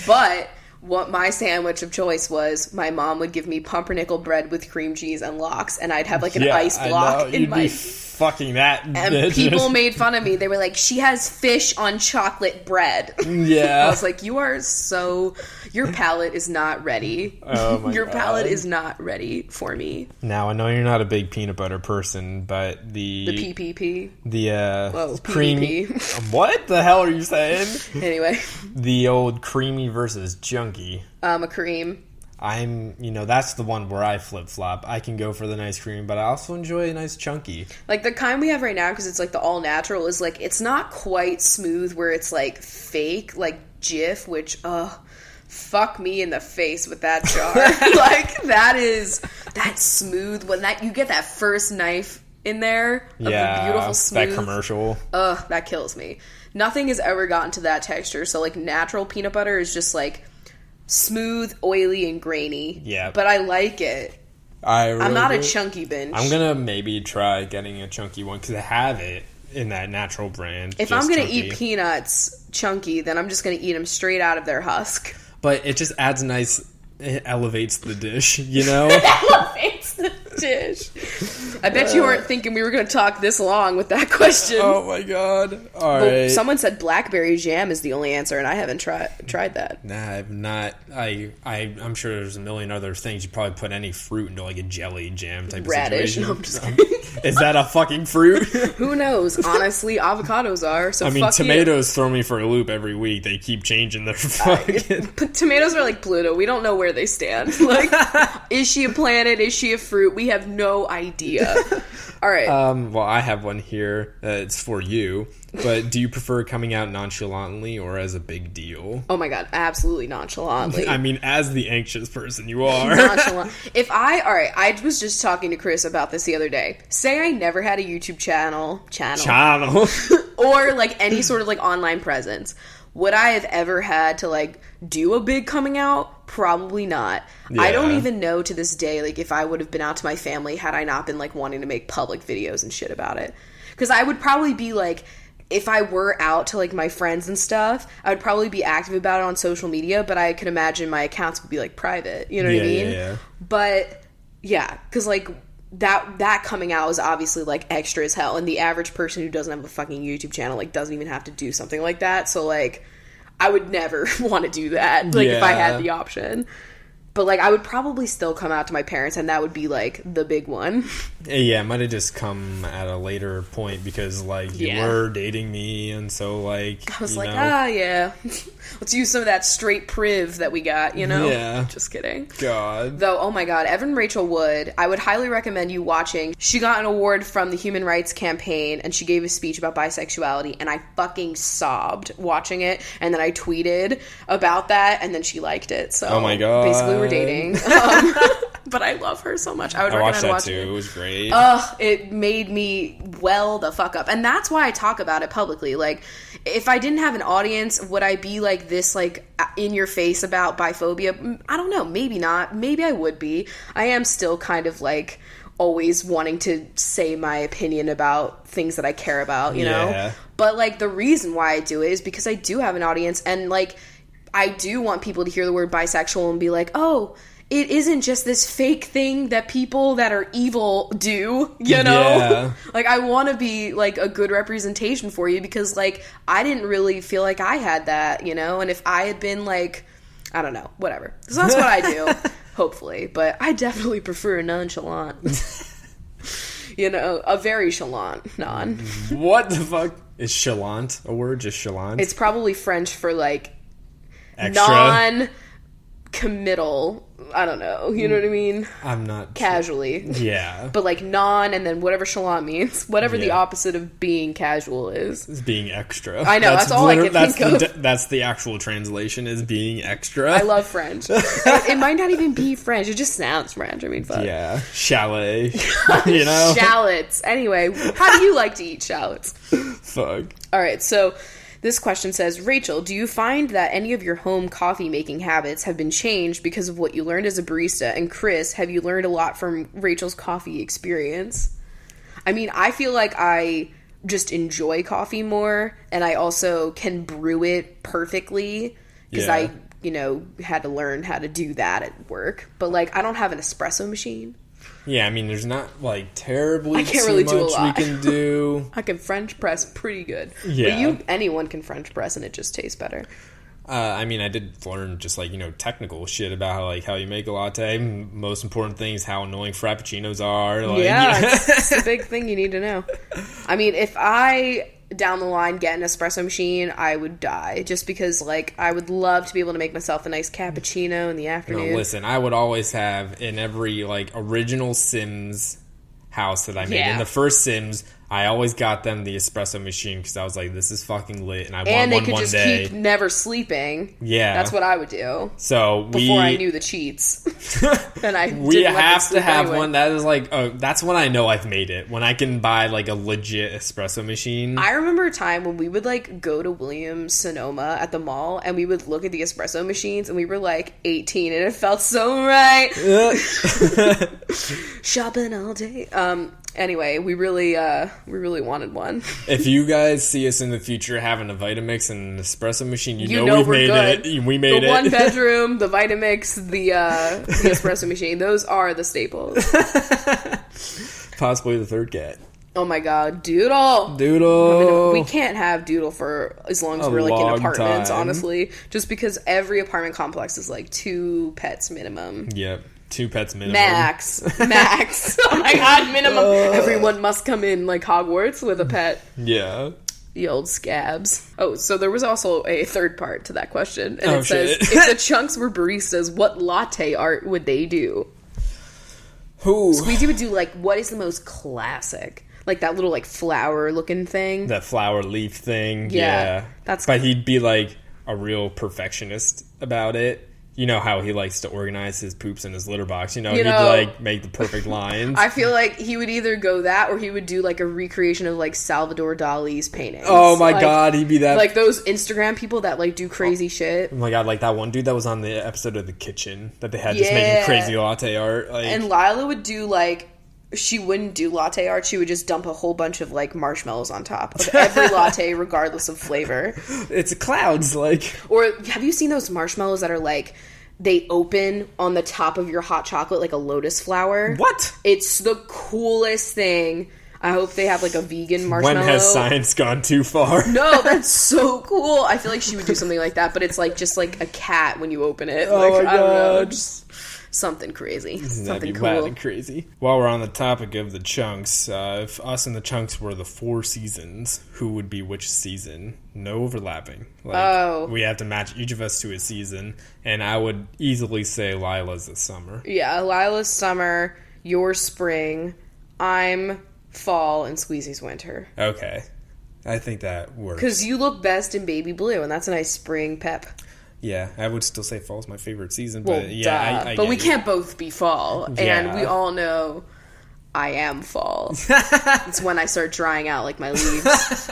[SPEAKER 3] But what my sandwich of choice was, my mom would give me pumpernickel bread with cream cheese and lox, and I'd have like an ice block in my...
[SPEAKER 2] fucking that
[SPEAKER 3] and
[SPEAKER 2] bitch.
[SPEAKER 3] People made fun of me. They were like, she has fish on chocolate bread.
[SPEAKER 2] Yeah.
[SPEAKER 3] I was like, you are so... Your palate is not ready.
[SPEAKER 2] Oh my
[SPEAKER 3] Your
[SPEAKER 2] God.
[SPEAKER 3] palate is not ready for me.
[SPEAKER 2] Now, I know you're not a big peanut butter person, but the
[SPEAKER 3] PPP.
[SPEAKER 2] The
[SPEAKER 3] creamy...
[SPEAKER 2] What the hell are you saying?
[SPEAKER 3] Anyway.
[SPEAKER 2] The old creamy versus junky.
[SPEAKER 3] A cream.
[SPEAKER 2] That's the one where I flip-flop. I can go for the nice cream, but I also enjoy a nice chunky.
[SPEAKER 3] Like, the kind we have right now, because it's, like, the all-natural, is, like, it's not quite smooth where it's, like, fake, like, Jif, which, fuck me in the face with that jar. Like, that's smooth. When you get that first knife in there of the beautiful smooth...
[SPEAKER 2] that commercial.
[SPEAKER 3] That kills me. Nothing has ever gotten to that texture, so, like, natural peanut butter is just, like... smooth, oily, and grainy.
[SPEAKER 2] Yeah.
[SPEAKER 3] But I like it. I'm not a chunky binge.
[SPEAKER 2] I'm going to maybe try getting a chunky one because I have it in that natural brand.
[SPEAKER 3] If I'm going to eat peanuts chunky, then I'm just going to eat them straight out of their husk.
[SPEAKER 2] But it just adds it elevates the dish, you know?
[SPEAKER 3] It elevates the dish. I bet you weren't thinking we were going to talk this long with that question.
[SPEAKER 2] Oh my God. All right.
[SPEAKER 3] Someone said blackberry jam is the only answer, and I haven't tried that.
[SPEAKER 2] Nah, I've not. I'm sure there's a million other things. You probably put any fruit into like a jelly jam type
[SPEAKER 3] Radish.
[SPEAKER 2] of situation.
[SPEAKER 3] No, I'm just kidding.
[SPEAKER 2] Is that a fucking fruit?
[SPEAKER 3] Who knows? Honestly, avocados are. So
[SPEAKER 2] I mean, tomatoes throw me for a loop every week. They keep changing their fucking...
[SPEAKER 3] Tomatoes are like Pluto. We don't know where they stand. Like, is she a planet? Is she a fruit? We have no idea. All right.
[SPEAKER 2] Well, I have one here. It's for you. But do you prefer coming out nonchalantly or as a big deal?
[SPEAKER 3] Oh my God, absolutely nonchalantly.
[SPEAKER 2] I mean, as the anxious person you are.
[SPEAKER 3] Nonchalant. I was just talking to Chris about this the other day. Say I never had a YouTube channel. Or like any sort of like online presence. Would I have ever had to like do a big coming out? Probably not. Yeah. I don't even know to this day like if I would have been out to my family had I not been like wanting to make public videos and shit about it. Because I would probably be like, if I were out to like my friends and stuff, I would probably be active about it on social media, but I could imagine my accounts would be like private. You know what I mean?
[SPEAKER 2] Yeah.
[SPEAKER 3] But yeah, because like that coming out is obviously like extra as hell, and the average person who doesn't have a fucking YouTube channel like doesn't even have to do something like that. So like I would never want to do that like if I had the option. But, like, I would probably still come out to my parents, and that would be, like, the big one.
[SPEAKER 2] Yeah, it might have just come at a later point because, like, you were dating me, and so, like,
[SPEAKER 3] I was like, yeah. Let's use some of that straight priv that we got, you know?
[SPEAKER 2] Yeah.
[SPEAKER 3] Just kidding.
[SPEAKER 2] God.
[SPEAKER 3] Though, oh my God, Evan Rachel Wood, I would highly recommend you watching. She got an award from the Human Rights Campaign, and she gave a speech about bisexuality, and I fucking sobbed watching it, and then I tweeted about that, and then she liked it, so...
[SPEAKER 2] Oh my God.
[SPEAKER 3] Basically, we're dating. But I love her so much. I would recommend watching it.
[SPEAKER 2] It was great.
[SPEAKER 3] It made me well the fuck up. And that's why I talk about it publicly. Like, if I didn't have an audience, would I be like this, like, in your face about biphobia? I don't know. Maybe not. Maybe I would be. I am still kind of, like, always wanting to say my opinion about things that I care about, you know? But, like, the reason why I do it is because I do have an audience, and, like, I do want people to hear the word bisexual and be like, oh, it isn't just this fake thing that people that are evil do, you know? Yeah. Like, I want to be, like, a good representation for you because, like, I didn't really feel like I had that, you know? And if I had been, like, I don't know, whatever. So that's what I do, hopefully. But I definitely prefer a nonchalant. You know, a very chalant non.
[SPEAKER 2] What the fuck? Is chalant a word? Just chalant?
[SPEAKER 3] It's probably French for, like,
[SPEAKER 2] extra?
[SPEAKER 3] Non-committal. I don't know. You know what I mean?
[SPEAKER 2] I'm not
[SPEAKER 3] casually.
[SPEAKER 2] Yeah.
[SPEAKER 3] But, like, non and then whatever chalant means. Whatever the opposite of being casual is.
[SPEAKER 2] It's being extra.
[SPEAKER 3] I know. That's all I can think of.
[SPEAKER 2] That's the actual translation, is being extra.
[SPEAKER 3] I love French. It might not even be French. It just sounds French. I mean, fuck.
[SPEAKER 2] Yeah. Chalet. You know?
[SPEAKER 3] Shallots. Anyway, how do you like to eat shallots?
[SPEAKER 2] Fuck.
[SPEAKER 3] All right, so this question says, Rachel, do you find that any of your home coffee making habits have been changed because of what you learned as a barista? And Chris, have you learned a lot from Rachel's coffee experience? I mean, I feel like I just enjoy coffee more, and I also can brew it perfectly because I, you know, had to learn how to do that at work. But, like, I don't have an espresso machine.
[SPEAKER 2] Yeah, I mean, there's not, like, terribly
[SPEAKER 3] I can't really do a lot.
[SPEAKER 2] we can do.
[SPEAKER 3] I can French press pretty good.
[SPEAKER 2] Yeah.
[SPEAKER 3] But anyone can French press and it just tastes better.
[SPEAKER 2] I mean, I did learn just, like, you know, technical shit about how you make a latte. Most important thing is how annoying frappuccinos are. Like,
[SPEAKER 3] yeah,
[SPEAKER 2] you know?
[SPEAKER 3] it's a big thing you need to know. I mean, if I, down the line, get an espresso machine, I would die. Just because, like, I would love to be able to make myself a nice cappuccino in the afternoon.
[SPEAKER 2] No, listen, I would always have, in every, like, original Sims house that I made, in the first Sims, I always got them the espresso machine because I was like, this is fucking lit, and I want one one day. And they could just keep
[SPEAKER 3] never sleeping.
[SPEAKER 2] Yeah.
[SPEAKER 3] That's what I would do.
[SPEAKER 2] So
[SPEAKER 3] before I knew the cheats. And
[SPEAKER 2] we have to have one that is like, that's when I know I've made it. When I can buy, like, a legit espresso machine.
[SPEAKER 3] I remember a time when we would, like, go to Williams-Sonoma at the mall, and we would look at the espresso machines, and we were, like, 18, and it felt so right. Shopping all day. Anyway, we really wanted one.
[SPEAKER 2] If you guys see us in the future having a Vitamix and an espresso machine, you know we've made
[SPEAKER 3] good.
[SPEAKER 2] it. We made it.
[SPEAKER 3] The one bedroom, the Vitamix, the espresso machine. Those are the staples.
[SPEAKER 2] Possibly the third cat.
[SPEAKER 3] Oh my god, Doodle!
[SPEAKER 2] Doodle!
[SPEAKER 3] We can't have Doodle for as long as we're, like, in apartments, honestly. Just because every apartment complex is, like, 2 pets minimum.
[SPEAKER 2] Yep. 2 pets minimum.
[SPEAKER 3] Max. Oh my god, minimum. Everyone must come in like Hogwarts with a pet.
[SPEAKER 2] Yeah.
[SPEAKER 3] The old scabs. Oh, so there was also a third part to that question. And it says, if the Chunks were baristas, what latte art would they do?
[SPEAKER 2] Who?
[SPEAKER 3] Squeezy would do, like, what is the most classic? Like that little, like, flower looking thing.
[SPEAKER 2] That flower leaf thing. Yeah. But he'd be, like, a real perfectionist about it. You know how he likes to organize his poops in his litter box. You know, he'd, like, make the perfect lines.
[SPEAKER 3] I feel like he would either go that or he would do, like, a recreation of, like, Salvador Dali's paintings.
[SPEAKER 2] Oh, my God. He'd be that.
[SPEAKER 3] Like, those Instagram people that, like, do crazy shit.
[SPEAKER 2] Oh, my God. Like that one dude that was on the episode of The Kitchen that they had just making crazy latte art. Like,
[SPEAKER 3] and Lila would do, like, she wouldn't do latte art. She would just dump a whole bunch of, like, marshmallows on top of every latte, regardless of flavor.
[SPEAKER 2] It's clouds, like.
[SPEAKER 3] Or have you seen those marshmallows that are, like, they open on the top of your hot chocolate like a lotus flower?
[SPEAKER 2] What?
[SPEAKER 3] It's the coolest thing. I hope they have, like, a vegan marshmallow.
[SPEAKER 2] When has science gone too far?
[SPEAKER 3] No, that's so cool. I feel like she would do something like that, but it's, like, just like a cat when you open it.
[SPEAKER 2] Oh,
[SPEAKER 3] like,
[SPEAKER 2] my God.
[SPEAKER 3] I don't know, just something crazy. Something cool.
[SPEAKER 2] That'd be crazy. While we're on the topic of the Chunks, if us and the Chunks were the 4 seasons, who would be which season? No overlapping. Like, we have to match each of us to a season, and I would easily say Lila's the summer.
[SPEAKER 3] Yeah, Lila's summer, your spring, I'm fall, and Squeezy's winter.
[SPEAKER 2] Okay. I think that works.
[SPEAKER 3] Because you look best in baby blue, and that's a nice spring pep.
[SPEAKER 2] Yeah, I would still say fall's my favorite season,
[SPEAKER 3] but
[SPEAKER 2] well, yeah,
[SPEAKER 3] but we can't both be fall, and we all know I am fall. It's when I start drying out, like, my leaves.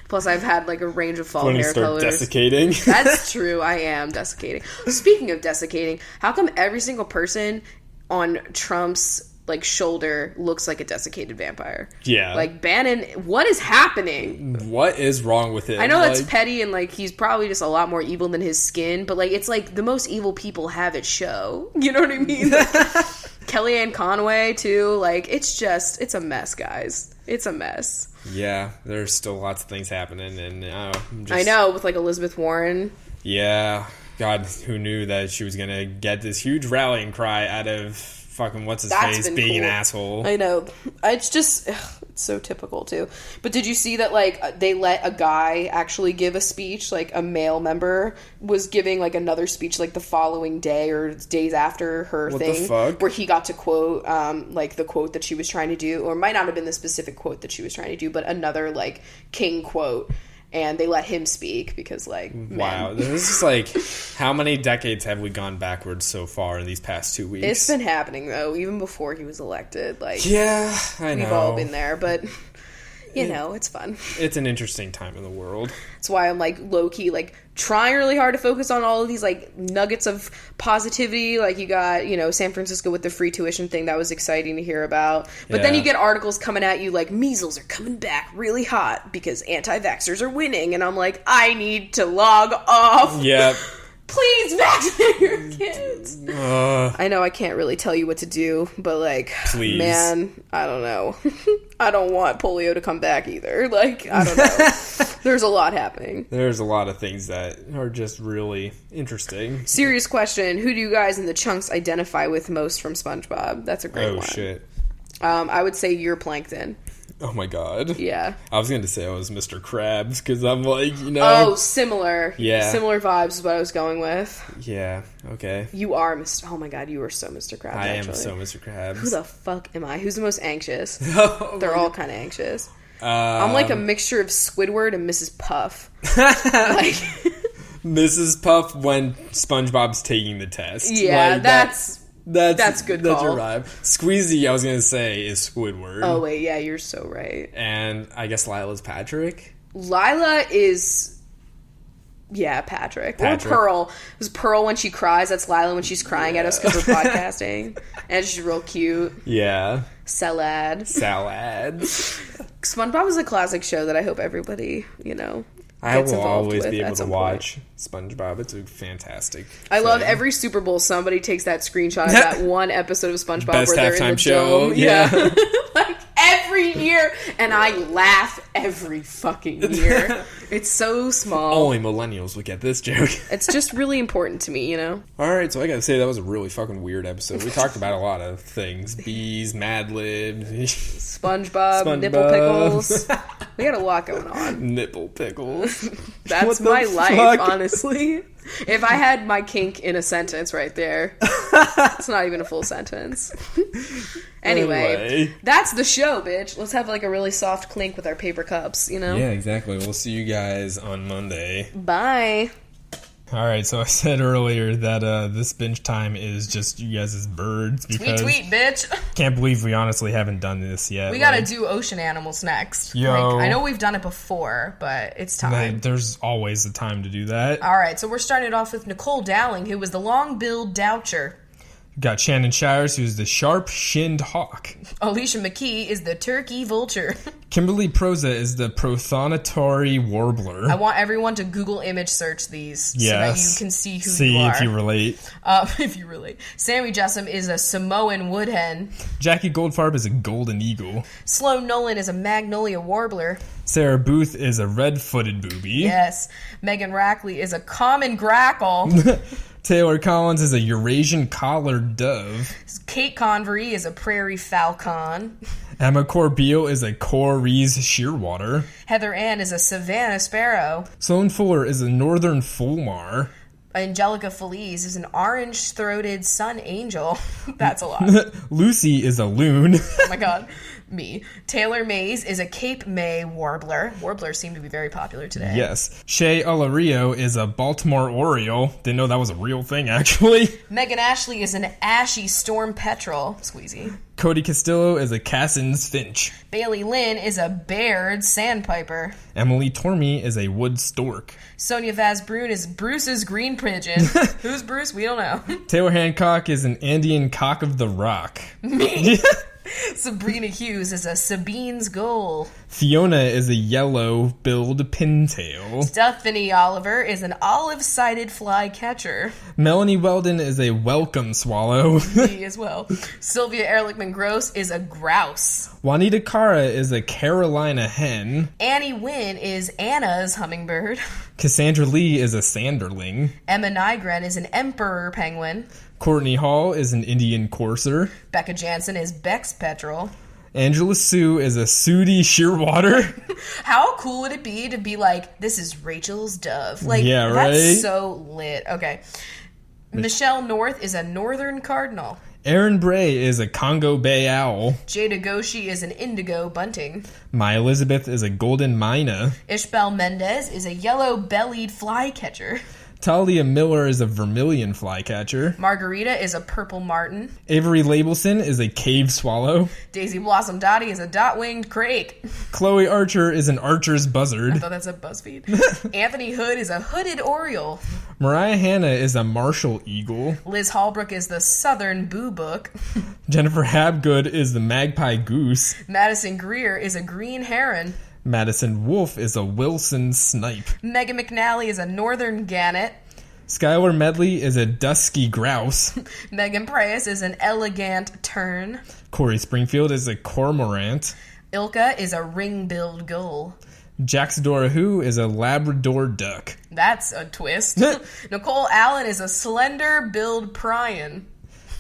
[SPEAKER 3] Plus, I've had, like, a range of fall
[SPEAKER 2] when
[SPEAKER 3] hair colors.
[SPEAKER 2] Desiccating.
[SPEAKER 3] That's true. I am desiccating. Speaking of desiccating, how come every single person on Trump's like shoulder looks like a desiccated vampire.
[SPEAKER 2] Yeah.
[SPEAKER 3] Like, Bannon, what is happening?
[SPEAKER 2] What is wrong with it?
[SPEAKER 3] I know that's petty and like he's probably just a lot more evil than his skin, but like it's like the most evil people have at show. You know what I mean? Like, Kellyanne Conway too. Like it's a mess, guys. It's a mess.
[SPEAKER 2] Yeah, there's still lots of things happening, and
[SPEAKER 3] I know, with like Elizabeth Warren.
[SPEAKER 2] Yeah, God, who knew that she was gonna get this huge rallying cry out of fucking what's his face being an asshole.
[SPEAKER 3] I know. It's just it's so typical too. But did you see that like they let a guy actually give a speech? Like a male member was giving like another speech like the following day or days after her
[SPEAKER 2] what
[SPEAKER 3] thing,
[SPEAKER 2] the fuck?
[SPEAKER 3] where he got to quote like the quote that she was trying to do, or it might not have been the specific quote that she was trying to do, but another like king quote. And they let him speak because, like,
[SPEAKER 2] wow, this is like, how many decades have we gone backwards so far in these past 2 weeks?
[SPEAKER 3] It's been happening though, even before he was elected. Like,
[SPEAKER 2] yeah, I know
[SPEAKER 3] we've all been there, but you know, it's fun.
[SPEAKER 2] It's an interesting time in the world.
[SPEAKER 3] That's why I'm like low key, like trying really hard to focus on all of these like nuggets of positivity. Like you got, you know, San Francisco with the free tuition thing, that was exciting to hear about. But then you get articles coming at you like measles are coming back really hot because anti-vaxxers are winning, and I'm like, I need to log off.
[SPEAKER 2] Yeah.
[SPEAKER 3] Please vaccinate your kids. I know I can't really tell you what to do, but like,
[SPEAKER 2] please.
[SPEAKER 3] Man, I don't know. I don't want polio to come back either. Like, I don't know. There's a lot happening.
[SPEAKER 2] There's a lot of things that are just really interesting.
[SPEAKER 3] Serious question. Who do you guys in the chunks identify with most from SpongeBob? That's a great one. Oh,
[SPEAKER 2] shit.
[SPEAKER 3] I would say you're Plankton.
[SPEAKER 2] Oh my god.
[SPEAKER 3] Yeah.
[SPEAKER 2] I was going to say I was Mr. Krabs because I'm like, you know.
[SPEAKER 3] Oh, similar.
[SPEAKER 2] Yeah.
[SPEAKER 3] Similar vibes is what I was going with.
[SPEAKER 2] Yeah. Okay.
[SPEAKER 3] You are Mr. Oh my god, you are so Mr. Krabs.
[SPEAKER 2] I am so Mr. Krabs.
[SPEAKER 3] Who the fuck am I? Who's the most anxious? They're all kind of anxious. I'm like a mixture of Squidward and Mrs. Puff. Like
[SPEAKER 2] Mrs. Puff when SpongeBob's taking the test.
[SPEAKER 3] Yeah,
[SPEAKER 2] like,
[SPEAKER 3] that's good call.
[SPEAKER 2] That's your vibe. Squeezy, I was going to say, is Squidward.
[SPEAKER 3] Oh, wait, yeah, you're so right.
[SPEAKER 2] And I guess Lila's Patrick?
[SPEAKER 3] Lila is... Yeah, Patrick. Or Pearl. It was Pearl when she cries. That's Lila when she's crying at us because we're podcasting. And she's real cute.
[SPEAKER 2] Yeah.
[SPEAKER 3] Salad. SpongeBob is a classic show that I hope everybody, you know...
[SPEAKER 2] I will always be able to watch SpongeBob. It's a fantastic
[SPEAKER 3] I love every Super Bowl somebody takes that screenshot of that one episode of SpongeBob
[SPEAKER 2] Best
[SPEAKER 3] where they're in the
[SPEAKER 2] show.
[SPEAKER 3] dome. Yeah. Like every year. And I laugh every fucking year. It's so small.
[SPEAKER 2] Only millennials would get this joke.
[SPEAKER 3] It's just really important to me, you know?
[SPEAKER 2] Alright, so I gotta say that was a really fucking weird episode. We talked about a lot of things. Bees, Mad Libs,
[SPEAKER 3] SpongeBob, Nipple Pickles. We got a lot going on.
[SPEAKER 2] Nipple Pickles.
[SPEAKER 3] That's my life, honestly. If I had my kink in a sentence right there, it's not even a full sentence. Anyway, that's the show, bitch. Let's have like a really soft clink with our paper cups, you know?
[SPEAKER 2] Yeah, exactly. We'll see you guys on Monday.
[SPEAKER 3] Bye.
[SPEAKER 2] Alright, so I said earlier that this binge time is just you guys' birds. Because
[SPEAKER 1] tweet, bitch.
[SPEAKER 2] Can't believe we honestly haven't done this yet.
[SPEAKER 1] We gotta do ocean animals next.
[SPEAKER 2] Yo.
[SPEAKER 1] Like, I know we've done it before, but it's time.
[SPEAKER 2] There's always the time to do that.
[SPEAKER 1] Alright, so we're starting it off with Nicole Dowling, who was the long-billed doucher.
[SPEAKER 2] Got Shannon Shires, who's the sharp-shinned hawk.
[SPEAKER 1] Alicia McKee is the turkey vulture.
[SPEAKER 2] Kimberly Proza is the prothonotary warbler.
[SPEAKER 1] I want everyone to Google image search these so that you can see who you are.
[SPEAKER 2] See if you relate.
[SPEAKER 1] If you relate. Sammy Jessam is a Samoan woodhen.
[SPEAKER 2] Jackie Goldfarb is a golden eagle.
[SPEAKER 1] Sloan Nolan is a magnolia warbler.
[SPEAKER 2] Sarah Booth is a red-footed booby.
[SPEAKER 1] Yes. Megan Rackley is a common grackle.
[SPEAKER 2] Taylor Collins is a Eurasian collared dove.
[SPEAKER 1] Kate Convery is a prairie falcon.
[SPEAKER 2] Emma Corbeil is a Corries shearwater.
[SPEAKER 1] Heather Ann is a Savannah sparrow.
[SPEAKER 2] Sloan Fuller is a northern fulmar.
[SPEAKER 1] Angelica Feliz is an orange-throated sun angel. That's a lot.
[SPEAKER 2] Lucy is a loon.
[SPEAKER 1] Oh my god. Me. Taylor Mays is a Cape May warbler. Warblers seem to be very popular today.
[SPEAKER 2] Yes. Shay Olario is a Baltimore Oriole. Didn't know that was a real thing, actually.
[SPEAKER 1] Megan Ashley is an ashy storm petrel. Squeezy.
[SPEAKER 2] Cody Castillo is a Cassin's finch.
[SPEAKER 1] Bailey Lynn is a Baird sandpiper.
[SPEAKER 2] Emily Tormey is a wood stork.
[SPEAKER 1] Sonia Vaz-Brun is Bruce's green pigeon. Who's Bruce? We don't know.
[SPEAKER 2] Taylor Hancock is an Andean cock of the rock.
[SPEAKER 1] Me. Sabrina Hughes is a Sabine's gull.
[SPEAKER 2] Fiona is a yellow-billed pintail.
[SPEAKER 1] Stephanie Oliver is an olive-sided flycatcher.
[SPEAKER 2] Melanie Weldon is a welcome swallow.
[SPEAKER 1] Me as well. Sylvia Ehrlichman-Gross is a grouse.
[SPEAKER 2] Juanita Cara is a Carolina hen.
[SPEAKER 1] Annie Wynn is Anna's hummingbird.
[SPEAKER 2] Cassandra Lee is a sanderling.
[SPEAKER 1] Emma Nygren is an emperor penguin.
[SPEAKER 2] Courtney Hall is an Indian courser.
[SPEAKER 1] Becca Jansen is Beck's petrel.
[SPEAKER 2] Angela Sue is a sooty shearwater.
[SPEAKER 1] How cool would it be to be like, this is Rachel's dove? Like,
[SPEAKER 2] yeah, right?
[SPEAKER 1] That's so lit. Okay. Michelle North is a northern cardinal.
[SPEAKER 2] Aaron Bray is a Congo Bay owl.
[SPEAKER 1] Jada Goshi is an indigo bunting.
[SPEAKER 2] My Elizabeth is a golden mina.
[SPEAKER 1] Ishbel Mendez is a yellow-bellied flycatcher.
[SPEAKER 2] Talia Miller is a vermilion flycatcher.
[SPEAKER 1] Margarita is a purple martin.
[SPEAKER 2] Avery Labelson is a cave swallow.
[SPEAKER 1] Daisy Blossom Dottie is a dot-winged crake.
[SPEAKER 2] Chloe Archer is an archer's buzzard.
[SPEAKER 1] I thought that's a BuzzFeed. Anthony Hood is a hooded oriole.
[SPEAKER 2] Mariah Hanna is a martial eagle.
[SPEAKER 1] Liz Hallbrook is the southern boo book.
[SPEAKER 2] Jennifer Habgood is the magpie goose.
[SPEAKER 1] Madison Greer is a green heron.
[SPEAKER 2] Madison Wolfe is a Wilson snipe.
[SPEAKER 1] Megan McNally is a northern gannet.
[SPEAKER 2] Skylar Medley is a dusky grouse.
[SPEAKER 1] Megan Price is an elegant tern.
[SPEAKER 2] Corey Springfield is a cormorant.
[SPEAKER 1] Ilka is a ring-billed gull.
[SPEAKER 2] Jax Dorahu is a Labrador duck.
[SPEAKER 1] That's a twist. Nicole Allen is a slender-billed prion.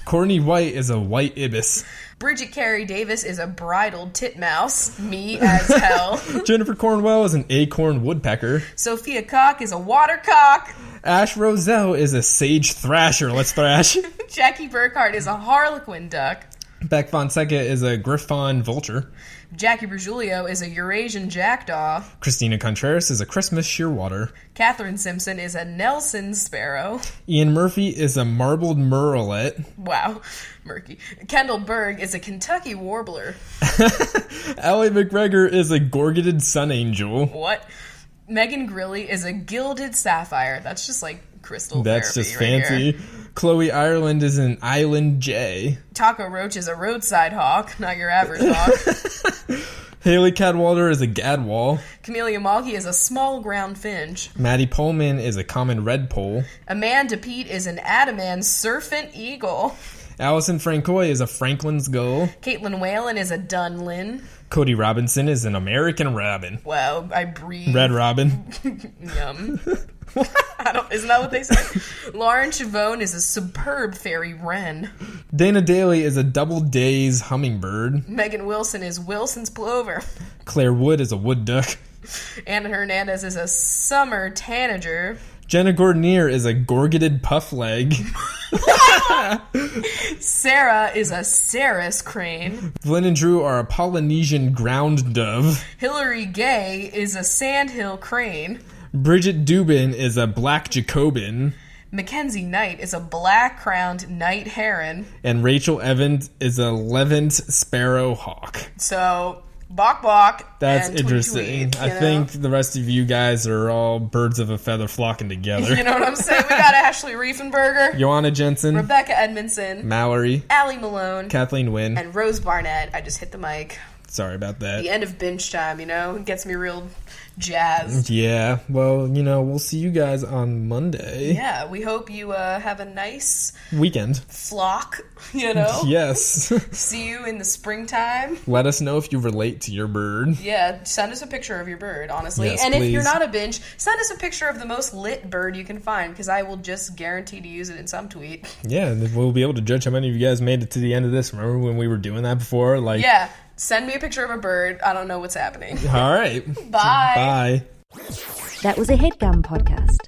[SPEAKER 2] Courtney White is a white ibis.
[SPEAKER 1] Bridget Carey Davis is a bridled titmouse. Me as hell.
[SPEAKER 2] Jennifer Cornwell is an acorn woodpecker.
[SPEAKER 1] Sophia Cock is a watercock.
[SPEAKER 2] Ash Roselle is a sage thrasher. Let's thrash.
[SPEAKER 1] Jackie Burkhardt is a harlequin duck.
[SPEAKER 2] Beck Fonseca is a griffon vulture.
[SPEAKER 1] Jackie Bergiulio is a Eurasian jackdaw.
[SPEAKER 2] Christina Contreras is a Christmas shearwater.
[SPEAKER 1] Catherine Simpson is a Nelson sparrow.
[SPEAKER 2] Ian Murphy is a marbled murrelet.
[SPEAKER 1] Wow, murky. Kendall Berg is a Kentucky warbler.
[SPEAKER 2] Allie McGregor is a gorgeted sun angel.
[SPEAKER 1] What? Megan Grilly is a gilded sapphire. That's just like crystal
[SPEAKER 2] That's
[SPEAKER 1] therapy
[SPEAKER 2] just
[SPEAKER 1] right
[SPEAKER 2] fancy.
[SPEAKER 1] here.
[SPEAKER 2] Chloe Ireland is an island jay.
[SPEAKER 1] Taco Roach is a roadside hawk, not your average hawk.
[SPEAKER 2] Haley Cadwalder is a gadwall.
[SPEAKER 1] Camellia Malky is a small ground finch.
[SPEAKER 2] Maddie Pullman is a common redpoll.
[SPEAKER 1] Amanda Pete is an Adaman serpent eagle.
[SPEAKER 2] Allison Francois is a Franklin's gull.
[SPEAKER 1] Caitlin Whalen is a Dunlin.
[SPEAKER 2] Cody Robinson is an American robin.
[SPEAKER 1] Wow, I breathe.
[SPEAKER 2] Red robin.
[SPEAKER 1] Yum. Isn't that what they say? Lauren Chavone is a superb fairy wren.
[SPEAKER 2] Dana Daly is a double days hummingbird.
[SPEAKER 1] Megan Wilson is Wilson's plover.
[SPEAKER 2] Claire Wood is a wood duck.
[SPEAKER 1] Anna Hernandez is a summer tanager.
[SPEAKER 2] Jenna Gordonier is a gorgeted puff leg.
[SPEAKER 1] Sarah is a Saris crane.
[SPEAKER 2] Glenn and Drew are a Polynesian ground dove.
[SPEAKER 1] Hillary Gay is a sandhill crane.
[SPEAKER 2] Bridget Dubin is a black Jacobin.
[SPEAKER 1] Mackenzie Knight is a black-crowned night heron.
[SPEAKER 2] And Rachel Evans is a Levant sparrow hawk.
[SPEAKER 1] So, bok bok.
[SPEAKER 2] That's
[SPEAKER 1] and
[SPEAKER 2] interesting.
[SPEAKER 1] tweet,
[SPEAKER 2] I think the rest of you guys are all birds of a feather flocking together.
[SPEAKER 1] You know what I'm saying? We got Ashley Riefenberger,
[SPEAKER 2] Joanna Jensen,
[SPEAKER 1] Rebecca Edmondson,
[SPEAKER 2] Mallory,
[SPEAKER 1] Allie Malone,
[SPEAKER 2] Kathleen Wynn,
[SPEAKER 1] and Rose Barnett. I just hit the mic.
[SPEAKER 2] Sorry about that.
[SPEAKER 1] The end of binge time, it gets me real jazzed.
[SPEAKER 2] Yeah, well, we'll see you guys on Monday.
[SPEAKER 1] Yeah, we hope you have a nice
[SPEAKER 2] weekend.
[SPEAKER 1] Flock,
[SPEAKER 2] Yes.
[SPEAKER 1] See you in the springtime.
[SPEAKER 2] Let us know if you relate to your bird.
[SPEAKER 1] Yeah, send us a picture of your bird, honestly.
[SPEAKER 2] Yes,
[SPEAKER 1] and
[SPEAKER 2] please.
[SPEAKER 1] if you're not a binge, send us a picture of the most lit bird you can find, because I will just guarantee to use it in some tweet.
[SPEAKER 2] Yeah, we'll be able to judge how many of you guys made it to the end of this. Remember when we were doing that before?
[SPEAKER 1] Yeah. Send me a picture of a bird. I don't know what's happening.
[SPEAKER 2] All right.
[SPEAKER 1] Bye.
[SPEAKER 2] Bye.
[SPEAKER 4] That was a HeadGum podcast.